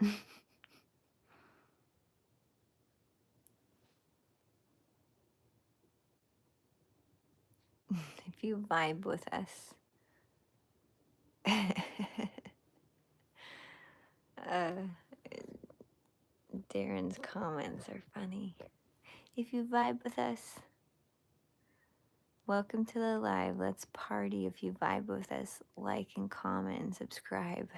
If you vibe with us. uh, Daren's comments are funny. If you vibe with us, welcome to the live. Let's party. If you vibe with us, like and comment and subscribe.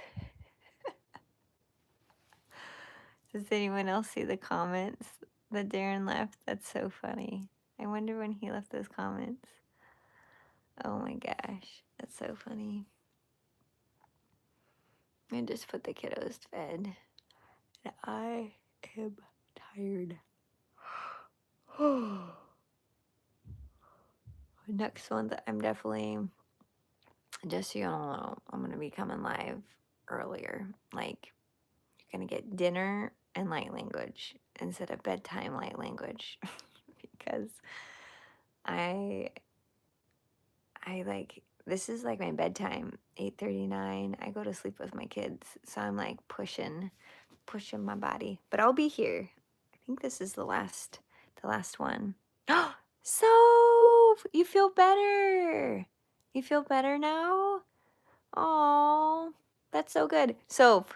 Does anyone else see the comments that Daren left? That's so funny. I wonder when he left those comments. Oh my gosh, that's so funny. I just put the kiddos to bed. And I am tired. Next month, I'm definitely, just so you all know, I'm going to be coming live earlier. Like, you're going to get dinner and light language instead of bedtime light language. Because I like, this is like my bedtime, 8:39. I go to sleep with my kids. So I'm like pushing my body. But I'll be here. I think this is the last one. So you feel better. You feel better now? Oh, that's so good. So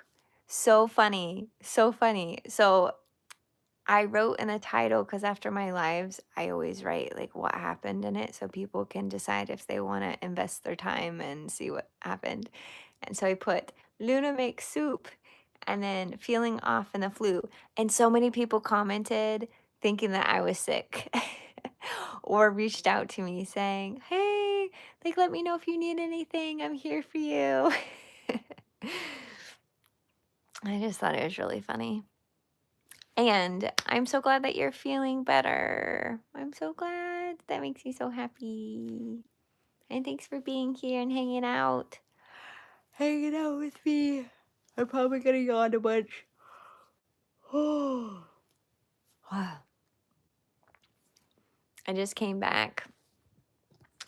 funny. So funny. So I wrote in the title because after my lives, I always write like what happened in it so people can decide if they want to invest their time and see what happened. And so I put Luna makes soup and then feeling off in the flu. And so many people commented thinking that I was sick or reached out to me saying, hey, like, let me know if you need anything. I'm here for you. I just thought it was really funny. And I'm so glad that you're feeling better. I'm so glad. That makes me so happy. And thanks for being here and hanging out. Hanging out with me. I'm probably gonna yawn a bunch. I just came back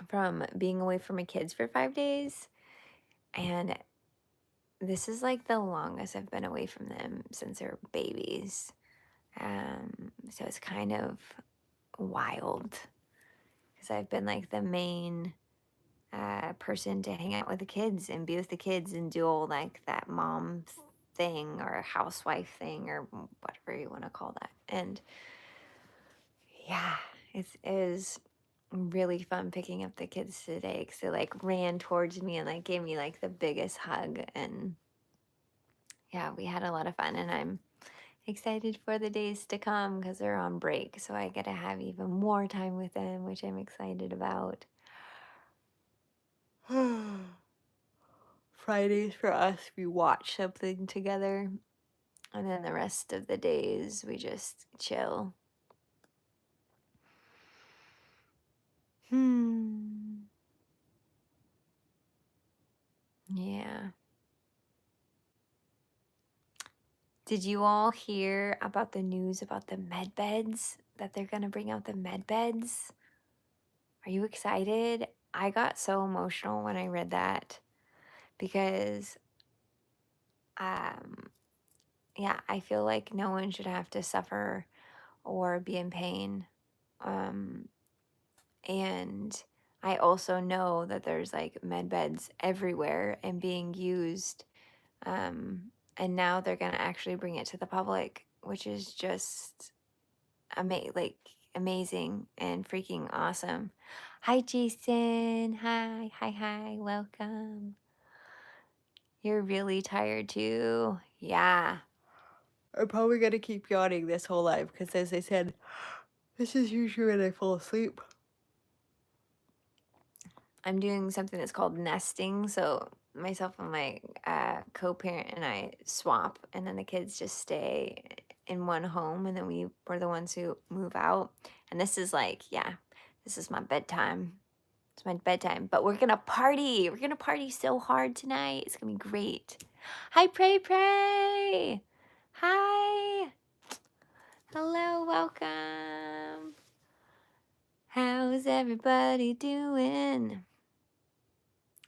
from being away from my kids for 5 days. And this is like the longest I've been away from them since they were babies. So it's kind of wild because I've been like the main person to hang out with the kids and be with the kids and do all like that mom thing or housewife thing or whatever you want to call that. And yeah, it is really fun picking up the kids today because they like ran towards me and like gave me like the biggest hug. And yeah, we had a lot of fun, and I'm excited for the days to come because they're on break, so I get to have even more time with them, which I'm excited about. Fridays for us, we watch something together, and then the rest of the days we just chill. Yeah. Did you all hear about the news about the med beds, that they're gonna bring out the med beds? Are you excited? I got so emotional when I read that because yeah, I feel like no one should have to suffer or be in pain. And I also know that there's like med beds everywhere and being used. And now they're gonna actually bring it to the public, which is just amazing and freaking awesome. Hi, Jason. Hi. Welcome. You're really tired too. Yeah. I'm probably gonna keep yawning this whole life because, as I said, this is usually when I fall asleep. I'm doing something that's called nesting. So myself and my co-parent and I swap, and then the kids just stay in one home, and then we're the ones who move out. And this is like, yeah, this is my bedtime. It's my bedtime. But we're gonna party. We're gonna party so hard tonight. It's gonna be great. Hi, Pray. Hi. Hello, welcome. How's everybody doing?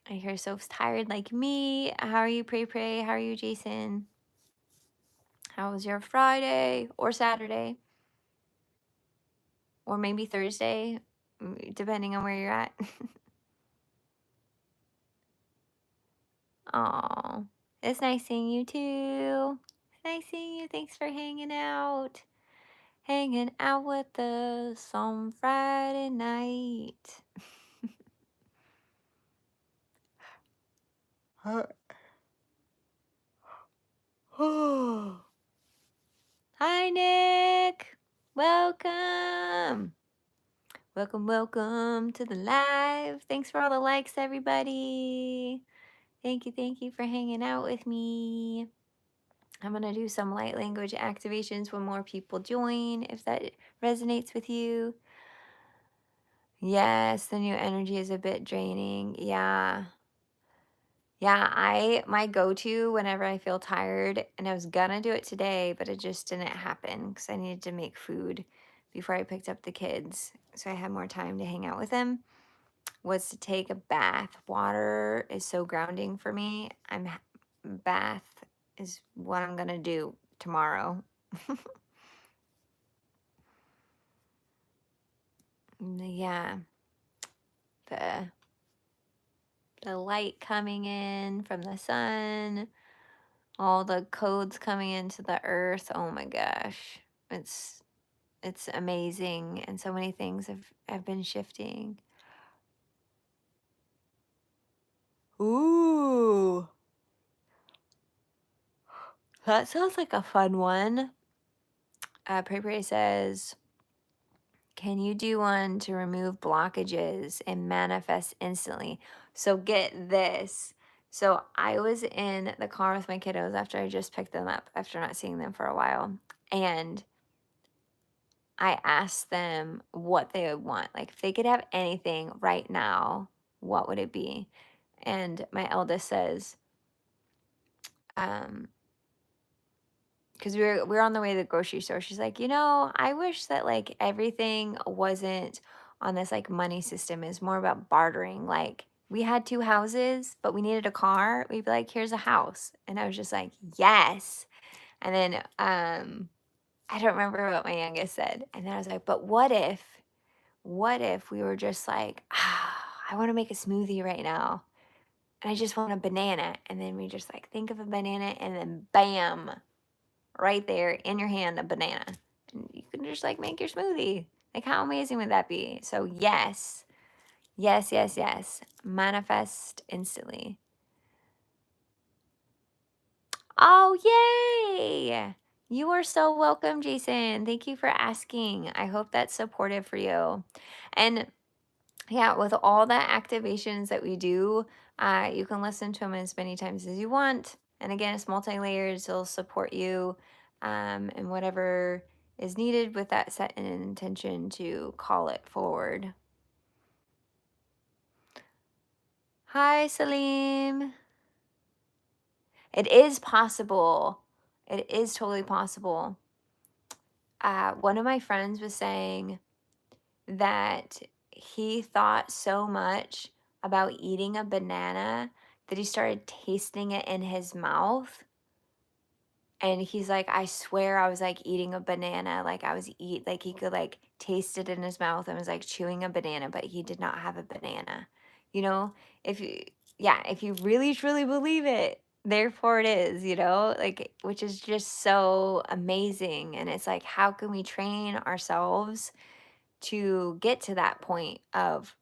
I hear so tired like me. How are you, Pray? How are you, Jason? How was your Friday or Saturday? Or maybe Thursday, depending on where you're at. Aw, it's nice seeing you too. Nice seeing you. Thanks for hanging out. Hanging out with us on Friday night. Hi, Nick. Welcome. Welcome to the live. Thanks for all the likes, everybody. Thank you for hanging out with me. I'm going to do some light language activations when more people join, if that resonates with you. Yes, the new energy is a bit draining. Yeah. Yeah, my go-to whenever I feel tired, and I was gonna do it today, but it just didn't happen because I needed to make food before I picked up the kids, so I had more time to hang out with them, was to take a bath. Water is so grounding for me. Bath is what I'm gonna do tomorrow. Yeah, the light coming in from the sun, all the codes coming into the earth. Oh my gosh. It's amazing, and so many things have been shifting. Ooh, that sounds like a fun one. Pray Pray says, can you do one to remove blockages and manifest instantly? So get this. So I was in the car with my kiddos after I just picked them up after not seeing them for a while. And I asked them what they would want. Like if they could have anything right now, what would it be? And my eldest says, um, because we were on the way to the grocery store. She's like, I wish that like everything wasn't on this like money system. It's more about bartering. Like we had two houses, but we needed a car. We'd be like, here's a house. And I was just like, yes. And then I don't remember what my youngest said. And then I was like, but what if we were just like, I want to make a smoothie right now. And I just want a banana. And then we just like think of a banana and then bam, right there in your hand, a banana. And you can just like make your smoothie. Like, how amazing would that be? So, yes, yes, yes, yes. Manifest instantly. Oh, yay! You are so welcome, Jason. Thank you for asking. I hope that's supportive for you. And yeah, with all the activations that we do, you can listen to them as many times as you want. And again, it's multi-layered, so it'll support you and whatever is needed with that set and intention to call it forward. Hi, Salim. It is possible. It is totally possible. One of my friends was saying that he thought so much about eating a banana that he started tasting it in his mouth. And he's like, I swear I was like eating a banana. Like like he could like taste it in his mouth and was like chewing a banana, but he did not have a banana. You know, if you, yeah, if you really truly believe it, therefore it is, like, which is just so amazing. And it's like, how can we train ourselves to get to that point of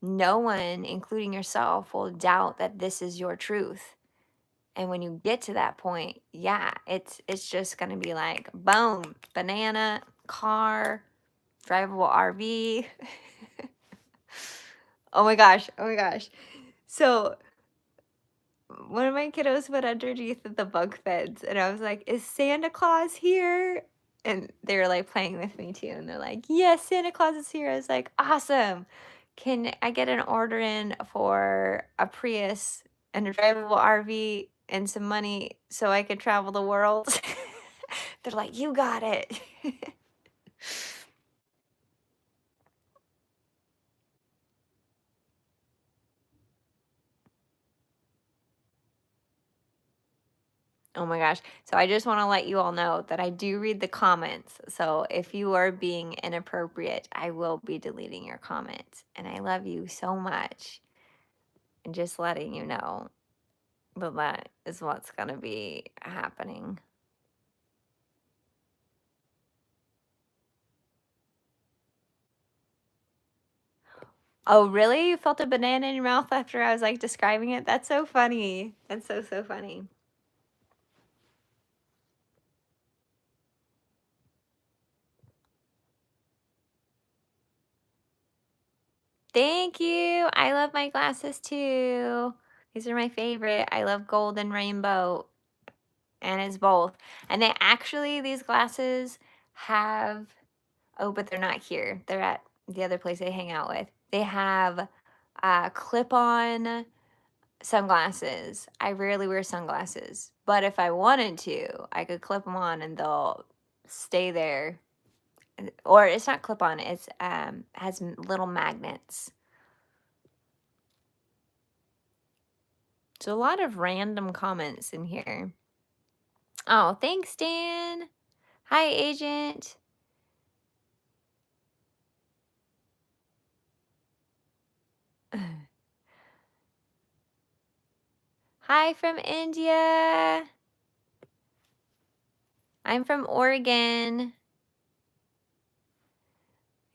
no one, including yourself, will doubt that this is your truth. And when you get to that point, yeah, it's just gonna be like boom, banana, car, drivable RV. Oh my gosh, oh my gosh. So one of my kiddos went underneath the bunk beds and I was like, is Santa Claus here? And they were like playing with me too. And they're like, yes, Santa Claus is here. I was like, awesome. Can I get an order in for a Prius and a drivable RV and some money so I could travel the world? They're like, you got it. Oh my gosh. So I just want to let you all know that I do read the comments. So if you are being inappropriate, I will be deleting your comments. And I love you so much. And just letting you know that that is what's going to be happening. Oh, really? You felt a banana in your mouth after I was like describing it? That's so funny. That's so, so funny. Thank you. I love my glasses too. These are my favorite. I love gold and rainbow, and it's both. And they actually, these glasses have, oh, but they're not here. They're at the other place I hang out with. They have clip-on sunglasses. I rarely wear sunglasses, but if I wanted to, I could clip them on and they'll stay there. Or it's not clip-on, it's has little magnets. So a lot of random comments in here. Oh, thanks, Dan. Hi, Agent. Hi from India. I'm from Oregon.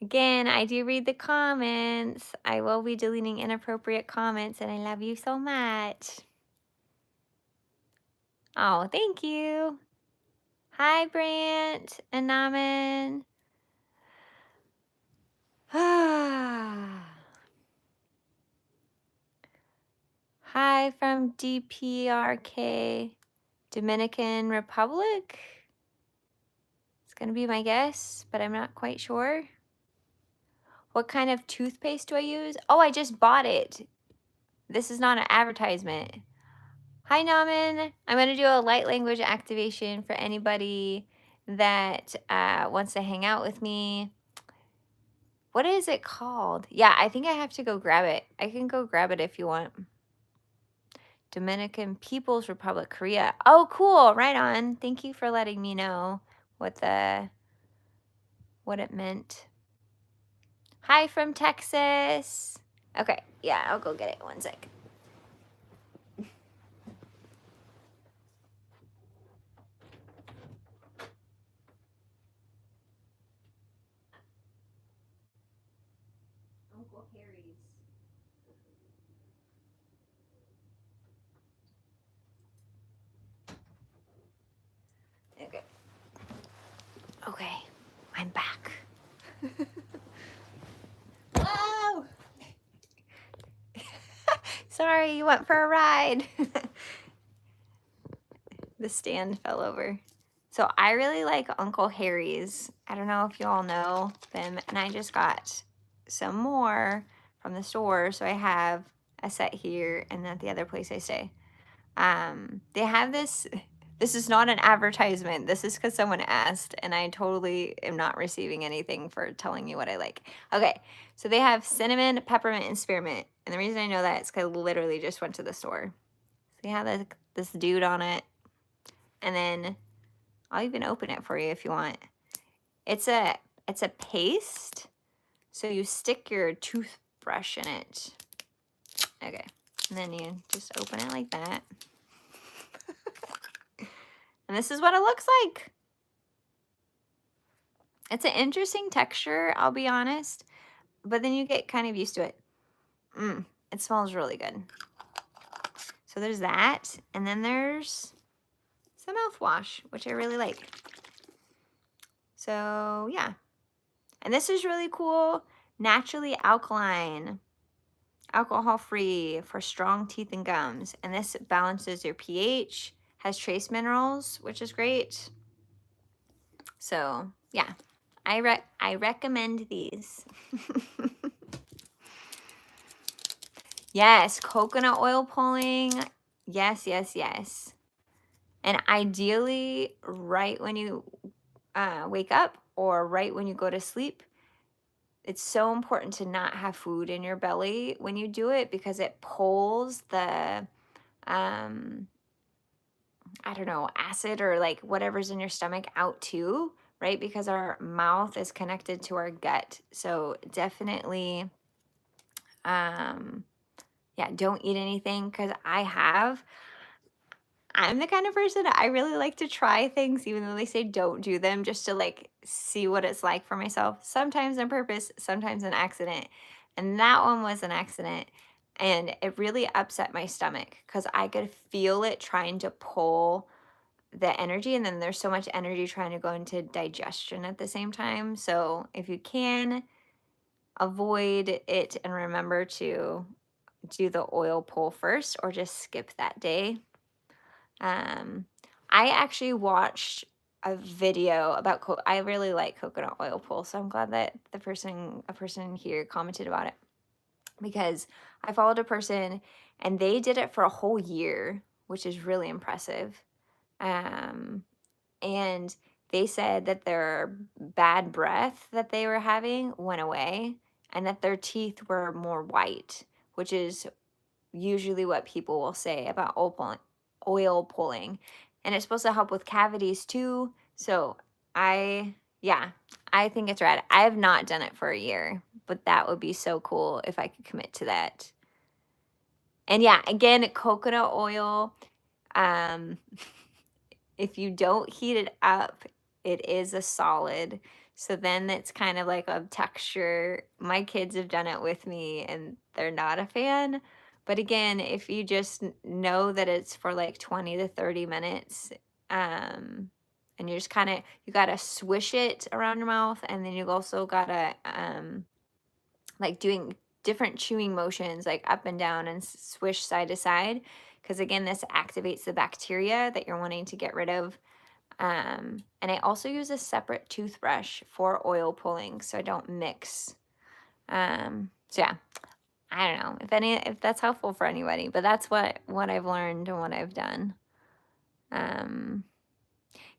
Again, I do read the comments. I will be deleting inappropriate comments, and I love you so much. Oh, thank you. Hi, Brant and Naman. Hi from DPRK, Dominican Republic. It's going to be my guess, but I'm not quite sure. What kind of toothpaste do I use? Oh, I just bought it. This is not an advertisement. Hi, Naman. I'm going to do a light language activation for anybody that wants to hang out with me. What is it called? Yeah, I think I have to go grab it. I can go grab it if you want. Dominican People's Republic, Korea. Oh, cool. Right on. Thank you for letting me know what it meant. Hi from Texas. Okay, yeah, I'll go get it. One sec. Uncle Harry's. Okay. Okay, I'm back. Whoa! Sorry, you went for a ride. The stand fell over. So I really like Uncle Harry's. I don't know if you all know them, and I just got some more from the store. So I have a set here and at the other place I stay. They have this. This is not an advertisement. This is because someone asked, and I totally am not receiving anything for telling you what I like. Okay, so they have cinnamon, peppermint, and spearmint. And the reason I know that is because I literally just went to the store. So they have this dude on it. And then I'll even open it for you if you want. It's a paste. So you stick your toothbrush in it. Okay. And then you just open it like that. And this is what it looks like. It's an interesting texture, I'll be honest. But then you get kind of used to it. It smells really good. So there's that. And then there's some mouthwash, which I really like. So yeah. And this is really cool. Naturally alkaline. Alcohol-free for strong teeth and gums. And this balances your pH. Has trace minerals, which is great. So yeah. I recommend these. Yes, coconut oil pulling. Yes, yes, yes. And ideally, right when you wake up or right when you go to sleep, it's so important to not have food in your belly when you do it because it pulls the I don't know, acid or like whatever's in your stomach out too, right? Because our mouth is connected to our gut. So definitely, um, yeah, don't eat anything because I'm the kind of person I really like to try things even though they say don't do them just to like see what it's like for myself. Sometimes on purpose, sometimes an accident. And that one was an accident. And it really upset my stomach because I could feel it trying to pull the energy. And then there's so much energy trying to go into digestion at the same time. So if you can, avoid it and remember to do the oil pull first or just skip that day. um, I actually watched a video about I really like coconut oil pool, so I'm glad that a person here commented about it because I followed a person and they did it for a whole year, which is really impressive. Um, and they said that their bad breath that they were having went away and that their teeth were more white, which is usually what people will say about oil pulling. And it's supposed to help with cavities too. So yeah, I think it's rad. I have not done it for a year, but that would be so cool if I could commit to that. And yeah, again, coconut oil, um, if you don't heat it up, it is a solid. So then it's kind of like a texture. My kids have done it with me and they're not a fan. But again, if you just know that it's for like 20 to 30 minutes, and you just kind of, you got to swish it around your mouth. And then you also got to, like doing different chewing motions, like up and down and swish side to side. Because again, this activates the bacteria that you're wanting to get rid of. And I also use a separate toothbrush for oil pulling so I don't mix. So yeah, I don't know if that's helpful for anybody, but that's what I've learned and what I've done. Um,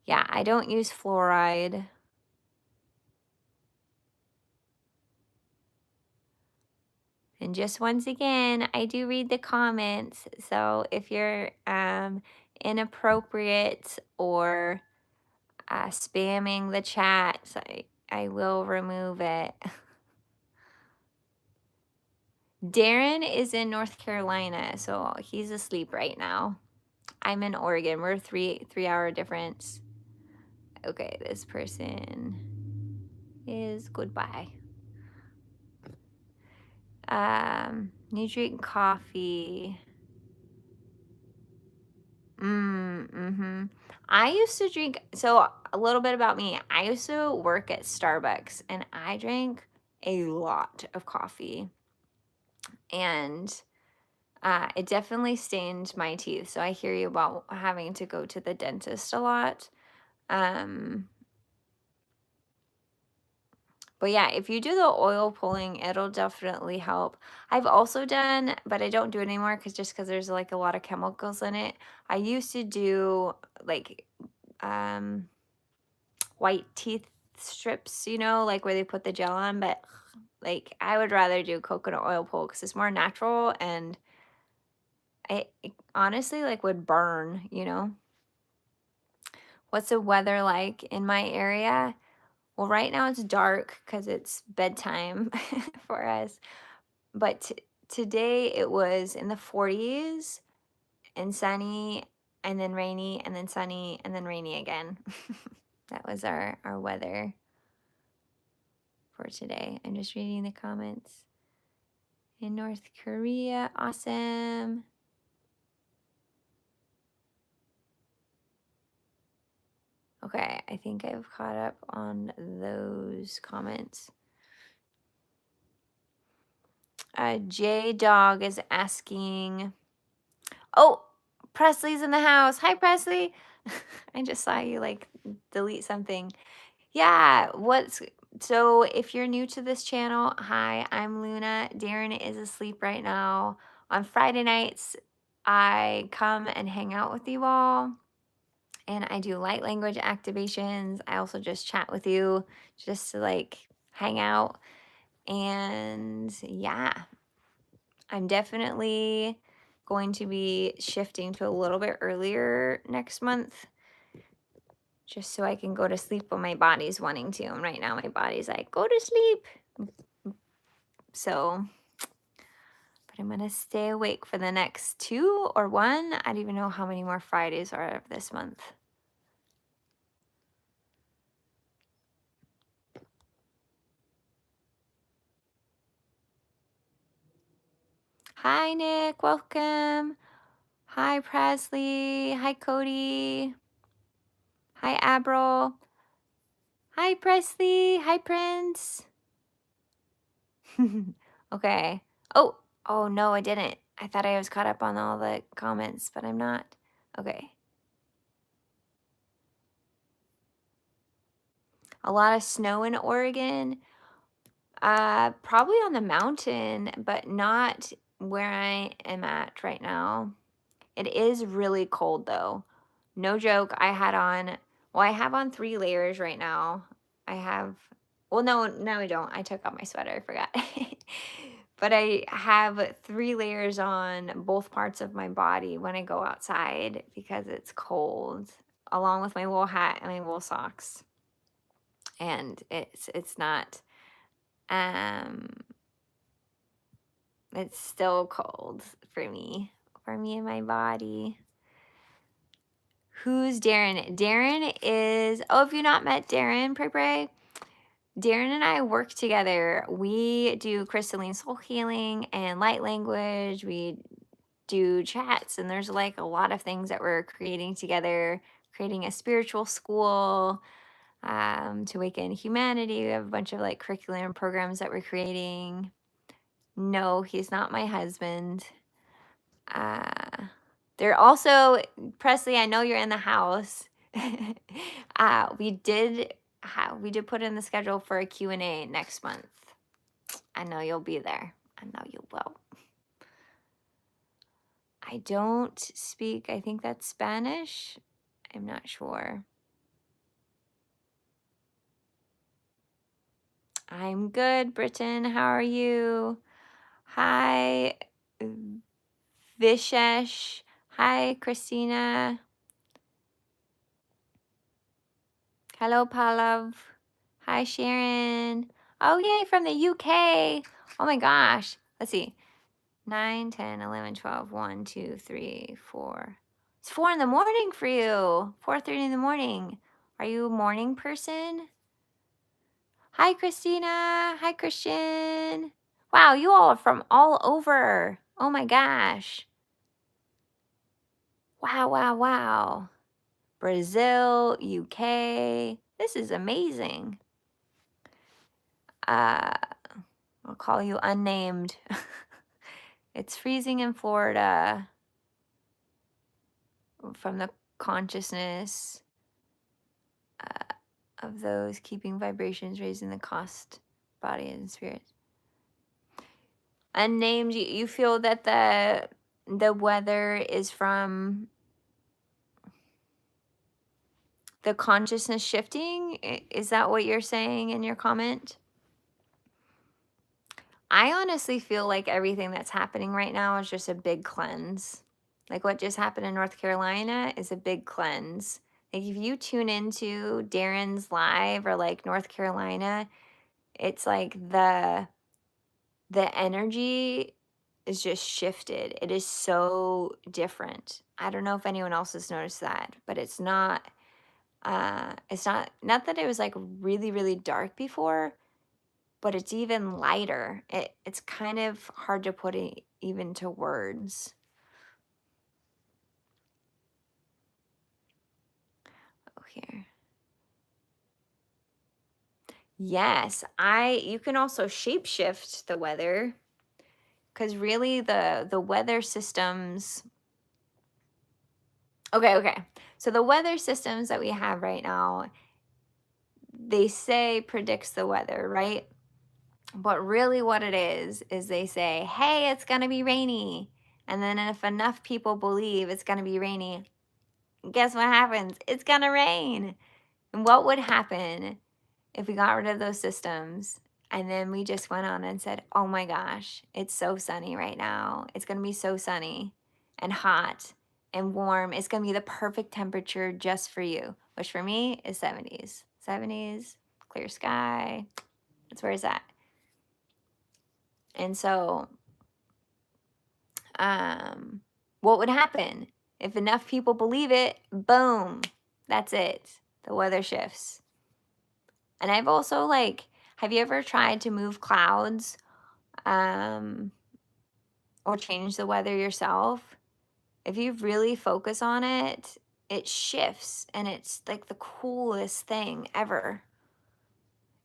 yeah, I don't use fluoride. And just once again, I do read the comments. So if you're inappropriate or spamming the chat, I will remove it. Daren is in North Carolina, so he's asleep right now. I'm in Oregon. We're three-hour difference. Okay, this person is goodbye. You drink coffee. Mm-hmm. I used to drink, so a little bit about me. I used to work at Starbucks and I drank a lot of coffee. And it definitely stained my teeth. So I hear you about having to go to the dentist a lot. Um, but yeah, if you do the oil pulling, it'll definitely help. I've also done, but I don't do it anymore because there's like a lot of chemicals in it. I used to do like um, white teeth strips, like where they put the gel on, but like I would rather do coconut oil pull because it's more natural and it honestly like would burn. What's the weather like in my area? Well, right now it's dark because it's bedtime for us. But today it was in the 40s and sunny and then rainy and then sunny and then rainy again. That was our weather for today. I'm just reading the comments. In North Korea, awesome. Okay, I think I've caught up on those comments. J Dog is asking, oh, Presley's in the house. Hi, Presley. I just saw you like delete something. Yeah, so if you're new to this channel, hi, I'm Luna. Daren is asleep right now. On Friday nights, I come and hang out with you all and I do light language activations. I also just chat with you just to like hang out. And yeah, I'm definitely going to be shifting to a little bit earlier next month, just so I can go to sleep when my body's wanting to. And right now my body's like, go to sleep. So, but I'm going to stay awake for the next 2 or 1. I don't even know how many more Fridays are of this month. Hi, Nick. Welcome. Hi, Presley. Hi, Cody. Hi, Abril. Hi, Presley. Hi, Prince. Okay. Oh, no, I didn't. I thought I was caught up on all the comments, but I'm not. Okay. A lot of snow in Oregon. Probably on the mountain, but not where I am at right now. It is really cold though. No joke. I have on 3 layers right now. No, I don't. I took off my sweater. I forgot. But I have 3 layers on both parts of my body when I go outside because it's cold, along with my wool hat and my wool socks. And it's not, um, it's still cold for me and my body. Who's Daren? Daren is, if you've not met Daren, pray. Daren and I work together. We do crystalline soul healing and light language. We do chats, and there's like a lot of things that we're creating together, creating a spiritual school to awaken humanity. We have a bunch of like curriculum programs that we're creating. No, he's not my husband. They're also, Presley, I know you're in the house. We did put in the schedule for a Q&A next month. I know you'll be there. I know you will. I don't speak, I think that's Spanish. I'm not sure. I'm good, Britton. How are you? Hi, Vishesh. Hi, Christina. Hello, Pallav. Hi, Sharon. Oh, yay, from the UK. Oh my gosh. Let's see. 9, 10, 11, 12, 1, 2, 3, 4. It's 4 in the morning for you. 4:30 in the morning. Are you a morning person? Hi, Christina. Hi, Christian. Wow, you all are from all over. Oh my gosh. Wow. Brazil, UK. This is amazing. I'll call you unnamed. It's freezing in Florida from the consciousness of those keeping vibrations, raising the cost, body and spirit. Unnamed, you feel that the weather is from the consciousness shifting? Is that what you're saying in your comment? I honestly feel like everything that's happening right now is just a big cleanse. Like what just happened in North Carolina is a big cleanse. Like if you tune into Daren's live or like North Carolina, it's like the energy is just shifted. It is so different. I don't know if anyone else has noticed that, but it's not not that it was like really, really dark before, but it's even lighter. It's kind of hard to put it even to words. Oh, here. Yes, you can also shapeshift the weather, because really the weather systems. Okay. So the weather systems that we have right now, they say predicts the weather, right? But really what it is they say, hey, it's going to be rainy. And then if enough people believe it's going to be rainy, guess what happens? It's going to rain. And what would happen if we got rid of those systems and then we just went on and said, oh my gosh, it's so sunny right now. It's going to be so sunny. and hot and warm. It's going to be the perfect temperature just for you, which for me is 70s. 70s, clear sky. That's where it's at. And so, what would happen if enough people believe it? Boom, that's it. The weather shifts. And I've also have you ever tried to move clouds, or change the weather yourself? If you really focus on it, it shifts, and it's like the coolest thing ever.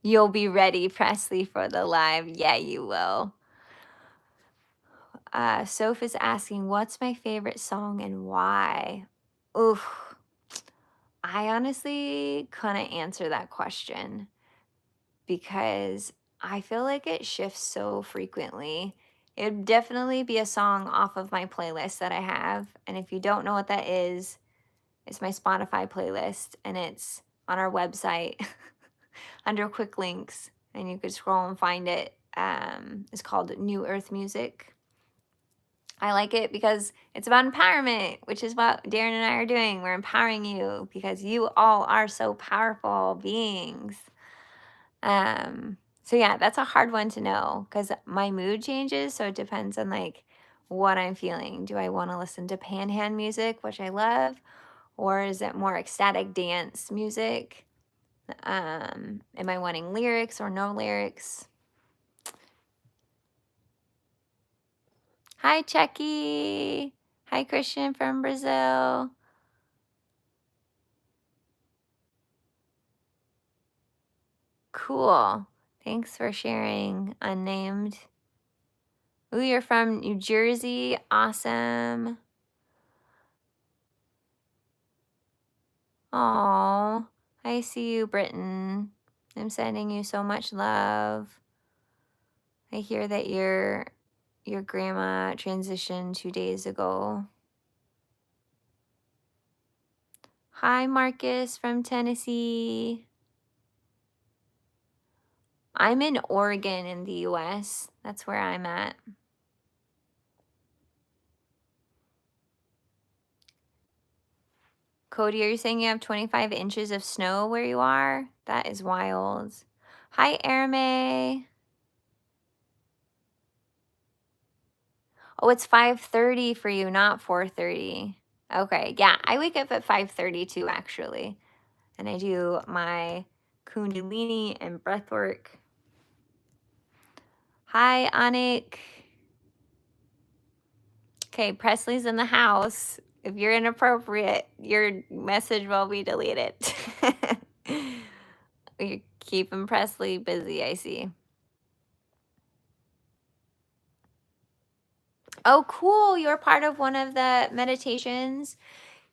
You'll be ready, Presley, for the live. Yeah, you will. Soph is asking, what's my favorite song and why? Oof. I honestly couldn't answer that question because I feel like it shifts so frequently. It would definitely be a song off of my playlist that I have. And if you don't know what that is, it's my Spotify playlist, and it's on our website under quick links, and you could scroll and find it. It's called New Earth Music. I like it because it's about empowerment, which is what Daren and I are doing. We're empowering you because you all are so powerful beings. So yeah, that's a hard one to know because my mood changes. So it depends on what I'm feeling. Do I want to listen to panhand music, which I love, or is it more ecstatic dance music? Am I wanting lyrics or no lyrics? Hi, Checky. Hi, Christian from Brazil. Cool. Thanks for sharing, unnamed. Ooh, you're from New Jersey. Awesome. Aw, I see you, Britain. I'm sending you so much love. I hear that your grandma transitioned 2 days ago. Hi, Marcus from Tennessee. I'm in Oregon in the US. That's where I'm at. Cody, are you saying you have 25 inches of snow where you are? That is wild. Hi, Erme. Oh, it's 5:30 for you, not 4:30. Okay, yeah, I wake up at 5:30 too, actually. And I do my Kundalini and breath work. Hi, Anik. Okay, Presley's in the house. If you're inappropriate, your message will be deleted. You're keeping Presley busy, I see. Oh, cool. You're part of one of the meditations.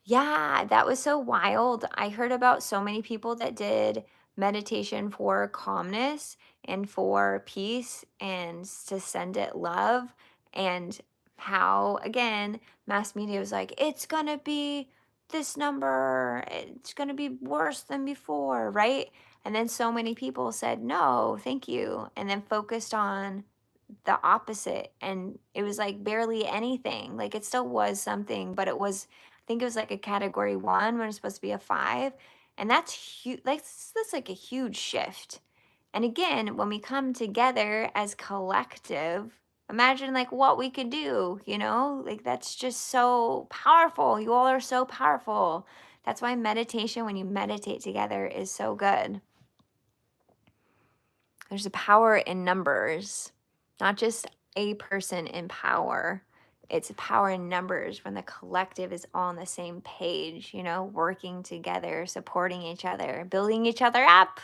Yeah, that was so wild. I heard about so many people that did meditation for calmness and for peace and to send it love, and how, again, mass media was like, it's going to be this number, it's going to be worse than before, right? And then so many people said, no, thank you. And then focused on the opposite, and it was like barely anything. Like it still was something, but it was, I think it was like a category 1 when it's supposed to be a 5. And that's huge. That's like a huge shift. And again, when we come together as collective, imagine like what we could do, like that's just so powerful. You all are so powerful. That's why meditation, when you meditate together, is so good. There's a power in numbers, not just a person in power. It's a power in numbers when the collective is all on the same page, working together, supporting each other, building each other up.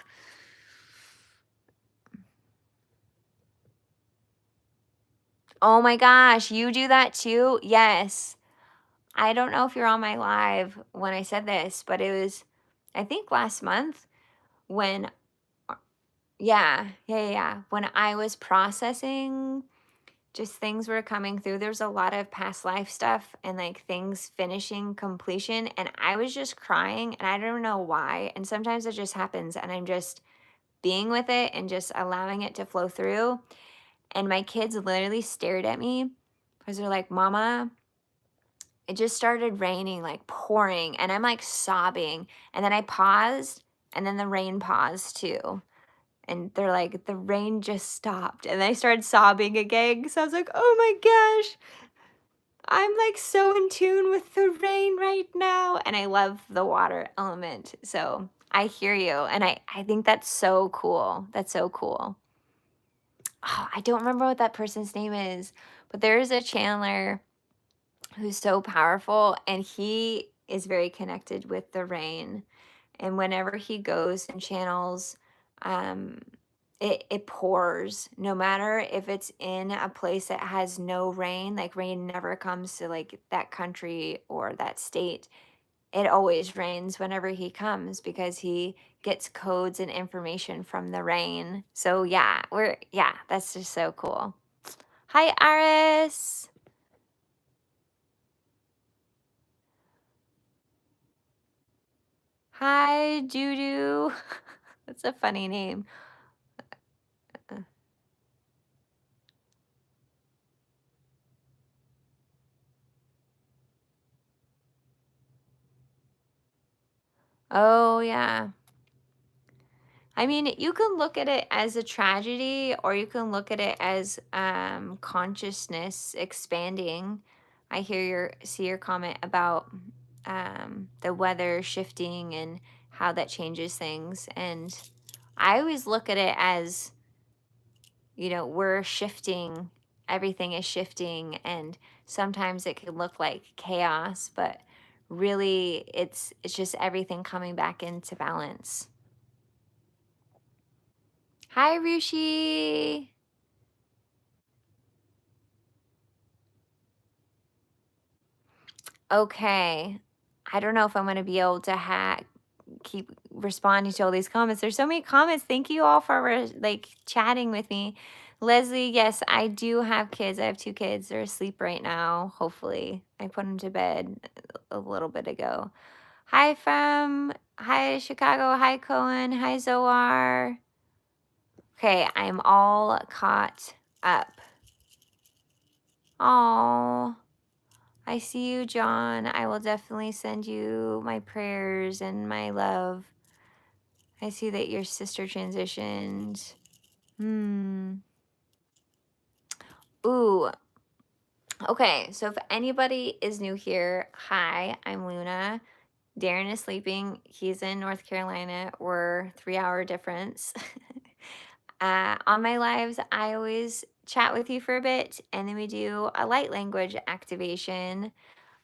Oh my gosh, you do that too? Yes. I don't know if you're on my live when I said this, but it was, I think last month when, yeah. When I was processing, just things were coming through. There's a lot of past life stuff and things finishing completion. And I was just crying, and I don't know why. And sometimes it just happens, and I'm just being with it and just allowing it to flow through. And my kids literally stared at me because they're like, Mama, it just started raining, like pouring, and I'm like sobbing. And then I paused, and then the rain paused too. And they're like, the rain just stopped. And I started sobbing again. So I was like, oh my gosh, I'm like so in tune with the rain right now. And I love the water element. So I hear you. And I think that's so cool. That's so cool. Oh, I don't remember what that person's name is, but there is a channeler who's so powerful, and he is very connected with the rain. And whenever he goes and channels, um, it pours. No matter if it's in a place that has no rain, like rain never comes to like that country or that state. It always rains whenever he comes because he gets codes and information from the rain. So yeah, that's just so cool. Hi, Aris. Hi, Doo-Doo. That's a funny name. Oh, yeah. I mean, you can look at it as a tragedy, or you can look at it as consciousness expanding. I see your comment about the weather shifting and how that changes things. And I always look at it as, we're shifting, everything is shifting, and sometimes it can look like chaos, but really it's just everything coming back into balance. Hi, Rishi. Okay. I don't know if I'm going to be able to keep responding to all these comments. There's so many comments. Thank you all for like chatting with me. Leslie, yes, I do have kids. I have 2 kids. They're asleep right now. Hopefully, I put them to bed a little bit ago. Hi Chicago. Hi Cohen. Hi Zoar. Okay, I'm all caught up. Oh. I see you, John. I will definitely send you my prayers and my love. I see that your sister transitioned. Ooh. Okay, so if anybody is new here, hi, I'm Luna. Daren is sleeping. He's in North Carolina. We're 3-hour difference. On my lives, I always chat with you for a bit, and then we do a light language activation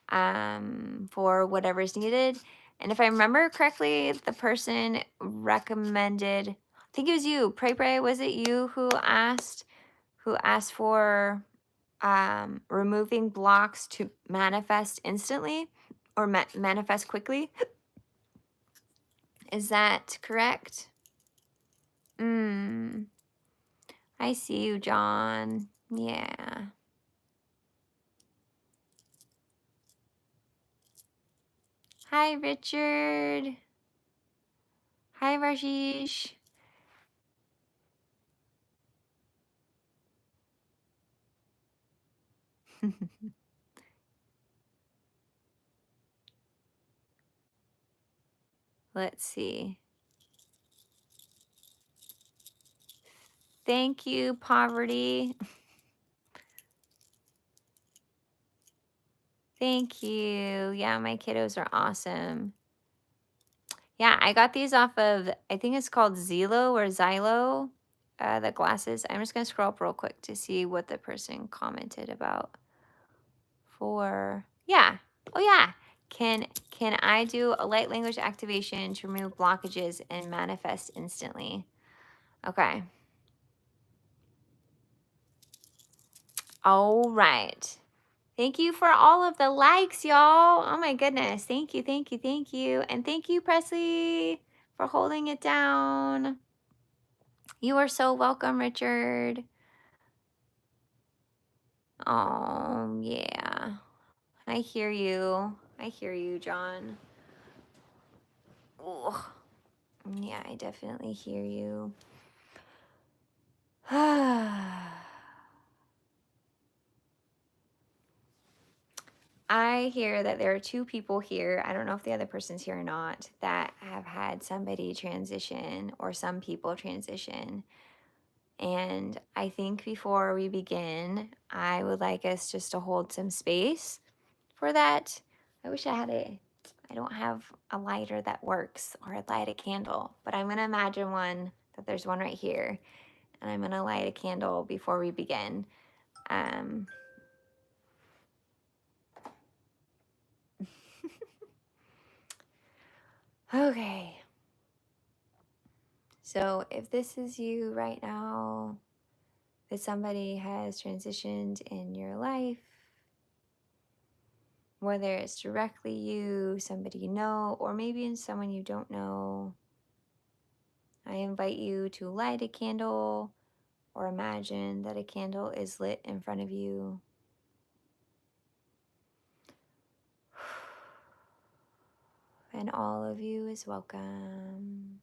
for whatever's needed. And if I remember correctly, the person recommended, I think it was you, Pray, was it you who asked for removing blocks to manifest instantly or manifest quickly? Is that correct? I see you, John. Yeah. Hi, Richard. Hi, Rajesh. Let's see. Thank you, Poverty. Thank you. Yeah, my kiddos are awesome. Yeah, I got these off of, I think it's called Zillow or Xylo, the glasses. I'm just going to scroll up real quick to see what the person commented about. Yeah. Oh, yeah. Can I do a light language activation to remove blockages and manifest instantly? Okay. All right. Thank you for all of the likes, y'all. Oh my goodness. Thank you, thank you, thank you. And thank you, Presley, for holding it down. You are so welcome, Richard. Oh, yeah. I hear you. I hear you, John. Ooh. Yeah, I definitely hear you. I hear that there are two people here. I don't know if the other person's here or not, that have had somebody transition or some people transition. And I think before we begin, I would like us just to hold some space for that. I wish I don't have a lighter that works, or I'd light a candle, but I'm going to imagine that there's one right here. And I'm going to light a candle before we begin. Um, okay. So if this is you right now, that somebody has transitioned in your life, whether it's directly you, somebody you know, or maybe in someone you don't know, I invite you to light a candle or imagine that a candle is lit in front of you. And all of you is welcome.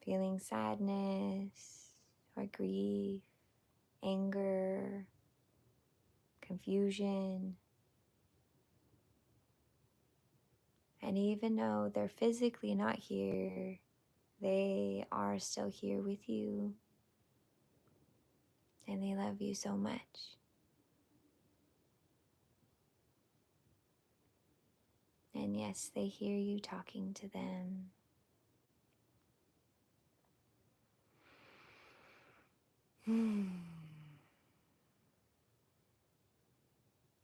Feeling sadness or grief, anger, confusion. And even though they're physically not here, they are still here with you. And they love you so much. And yes, they hear you talking to them.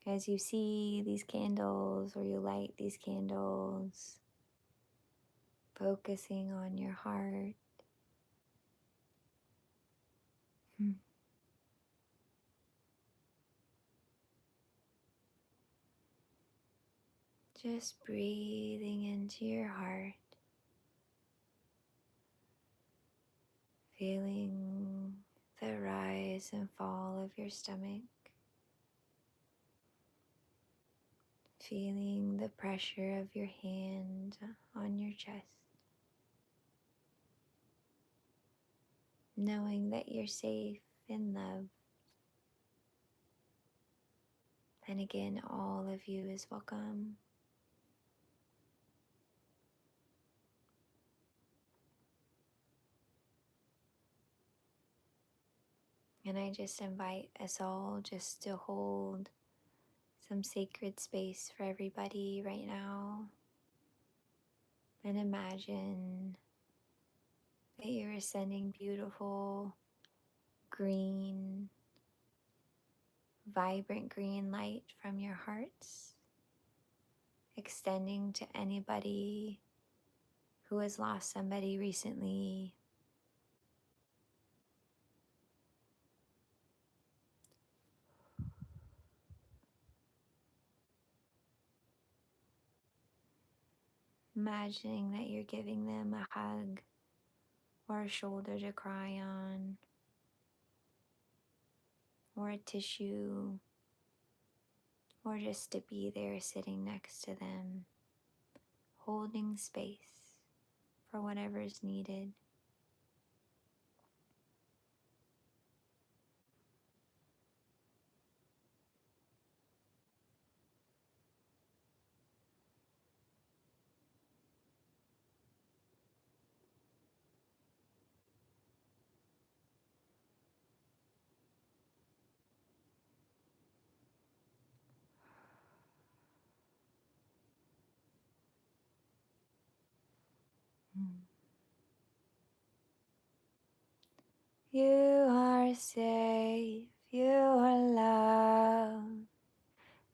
As you see these candles, or you light these candles, focusing on your heart. Just breathing into your heart, feeling the rise and fall of your stomach, feeling the pressure of your hand on your chest, knowing that you're safe and loved. And again, all of you is welcome. And I just invite us all just to hold some sacred space for everybody right now. And imagine that you're sending beautiful green, vibrant green light from your hearts, extending to anybody who has lost somebody recently. Imagining that you're giving them a hug or a shoulder to cry on, or a tissue, or just to be there sitting next to them, holding space for whatever is needed. You are safe, you are loved.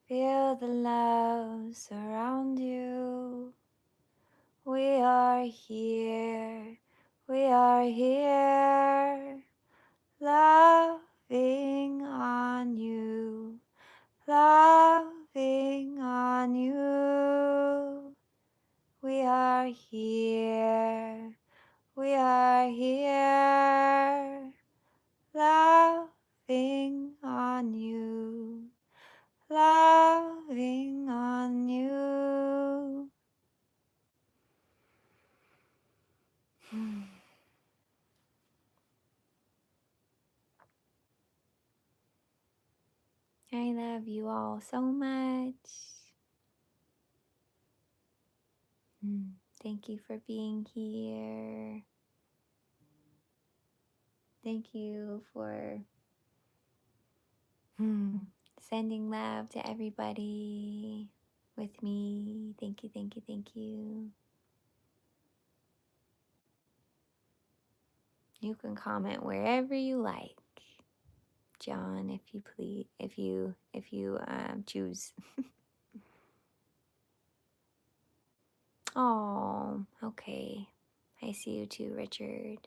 Feel the love surround you. We are here, we are here, loving on you, loving on you. We are here, we are here, loving on you, loving on you. I love you all so much. Thank you for being here. Thank you for sending love to everybody with me. Thank you, thank you, thank you. You can comment wherever you like, John, if you please, if you choose. Oh, okay. I see you too, Richard.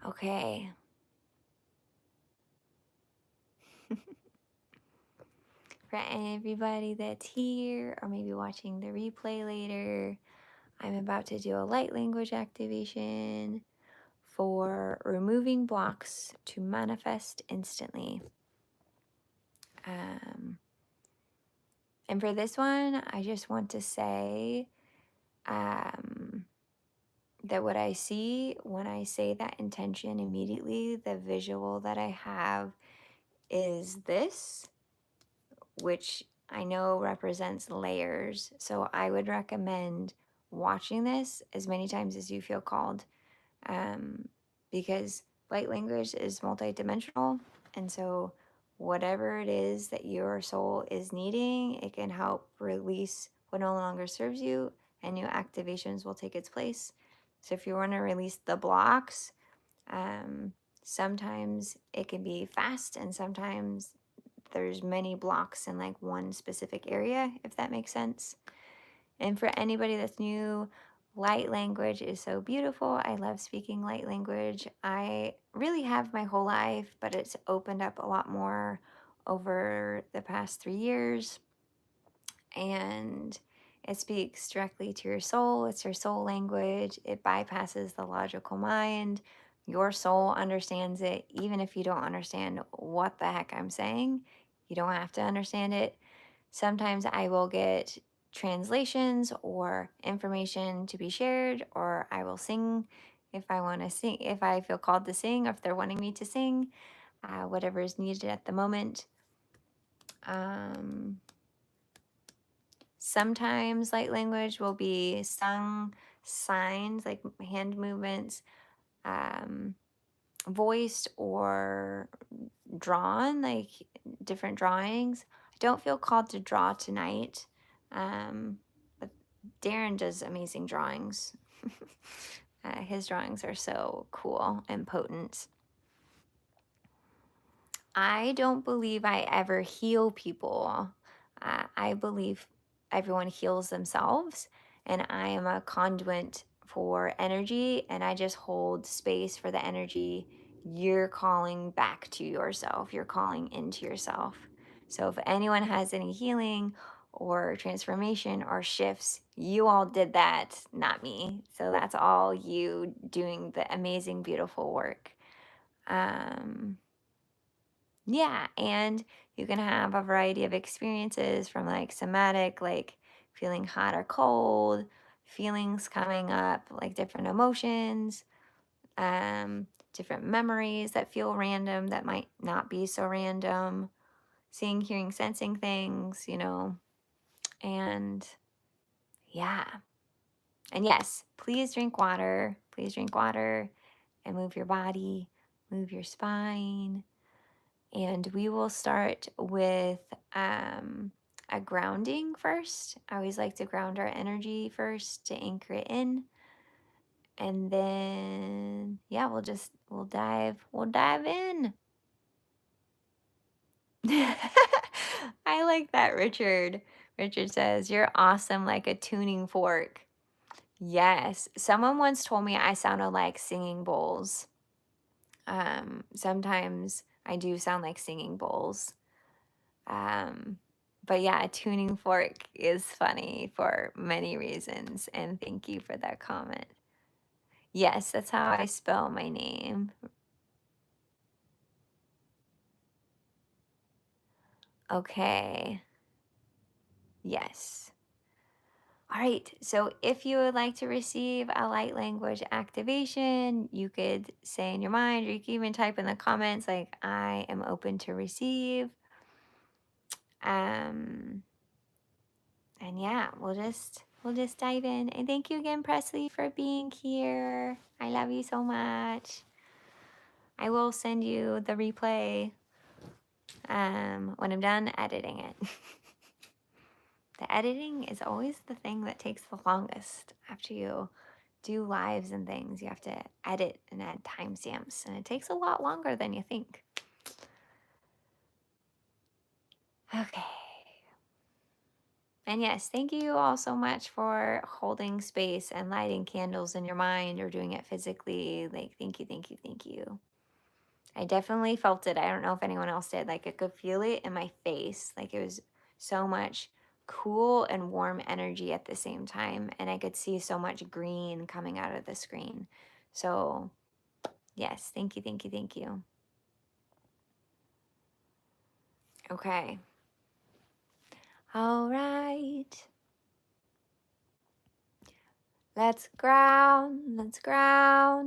Okay. For everybody that's here or maybe watching the replay later, I'm about to do a light language activation for removing blocks to manifest instantly. And for this one, I just want to say that what I see when I say that intention immediately, the visual that I have is this, which I know represents layers. So I would recommend watching this as many times as you feel called, because light language is multidimensional. And so whatever it is that your soul is needing, it can help release what no longer serves you, and new activations will take its place. So if you want to release the blocks, sometimes it can be fast, and sometimes there's many blocks in like one specific area, if that makes sense. And for anybody that's new, light language is so beautiful. I love speaking light language. I really have my whole life, but it's opened up a lot more over the past 3 years. And it speaks directly to your soul. It's your soul language. It bypasses the logical mind. Your soul understands it, even if you don't understand what the heck I'm saying. You don't have to understand it. Sometimes I will get translations or information to be shared, or I will sing if I want to sing, if I feel called to sing, or if they're wanting me to sing, whatever is needed at the moment. Sometimes light language will be sung, signs like hand movements, voiced or drawn, like different drawings. I don't feel called to draw tonight, but Daren does amazing drawings. His drawings are so cool and potent. I don't believe I ever heal people. I believe everyone heals themselves, and I am a conduit for energy, and I just hold space for the energy you're calling back to yourself, you're calling into yourself. So if anyone has any healing or transformation or shifts, you all did that, not me. So that's all you doing the amazing, beautiful work. Yeah, and you can have a variety of experiences from like somatic, like feeling hot or cold, feelings coming up, like different emotions, different memories that feel random that might not be so random, seeing, hearing, sensing things, and yeah. And yes, please drink water. Please drink water and move your body, move your spine. And we will start with a grounding first. I always like to ground our energy first to anchor it in. And then yeah, we'll dive in. I like that, Richard. Richard says, "You're awesome like a tuning fork." Yes. Someone once told me I sounded like singing bowls. Sometimes I do sound like singing bowls. But yeah, a tuning fork is funny for many reasons. And thank you for that comment. Yes, that's how I spell my name. Okay. Yes. All right, so if you would like to receive a light language activation, you could say in your mind, or you can even type in the comments, like, I am open to receive. Um, and yeah, we'll just dive in. And thank you again, Presley, for being here. I love you so much. I will send you the replay when I'm done editing it. The editing is always the thing that takes the longest after you do lives and things. You have to edit and add timestamps, and it takes a lot longer than you think. Okay. And yes, thank you all so much for holding space and lighting candles in your mind or doing it physically. Like, thank you, thank you, thank you. I definitely felt it. I don't know if anyone else did. Like, I could feel it in my face. Like, it was so much cool and warm energy at the same time. And I could see so much green coming out of the screen. So, yes, thank you, thank you, thank you. Okay. All right. Let's ground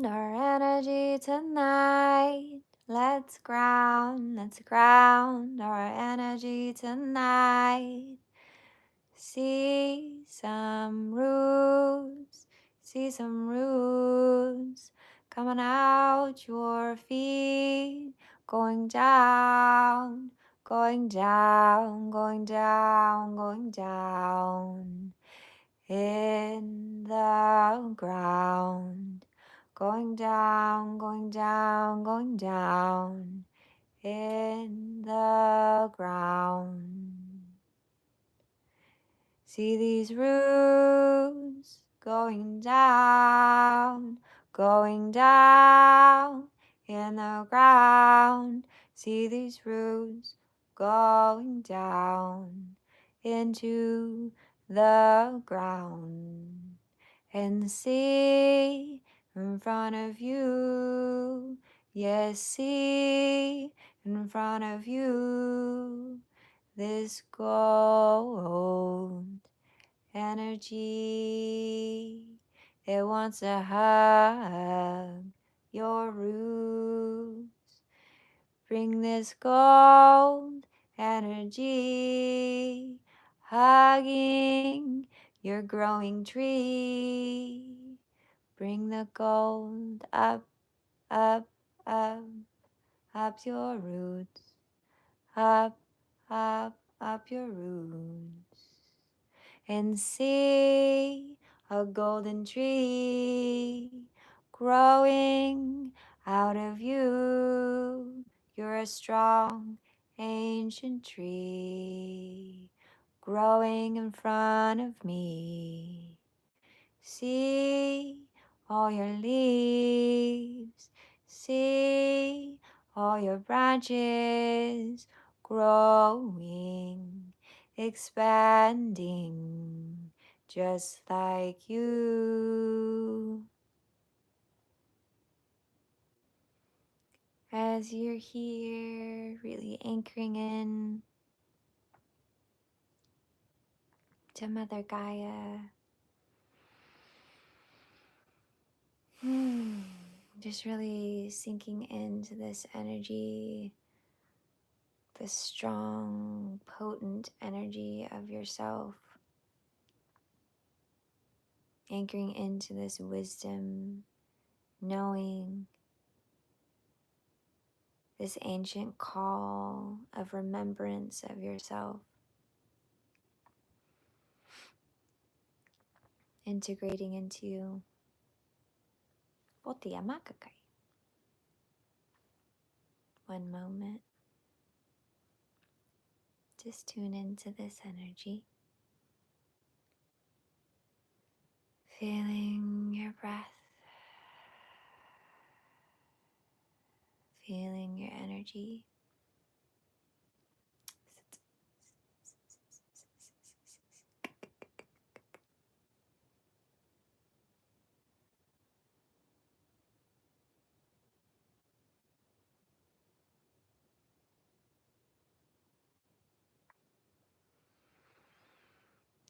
our energy tonight. Let's ground our energy tonight. See some roots coming out your feet, going down, going down, going down, going down in the ground, going down, going down, going down in the ground. See these roots going down in the ground. See these roots going down into the ground. And see in front of you, yes, see in front of you this gold energy. It wants to hug your roots. Bring this gold energy, hugging your growing tree. Bring the gold up, up, up, up your roots, up, up your roots. And see a golden tree growing out of you. You're a strong, ancient tree growing in front of me. See all your leaves, see all your branches growing, expanding, just like you. As you're here, really anchoring in to Mother Gaia. Just really sinking into this energy, this strong, potent energy of yourself. Anchoring into this wisdom, knowing this ancient call of remembrance of yourself. Integrating into Potia Makakai. One moment. Just tune into this energy. Feeling your breath. Feeling your energy.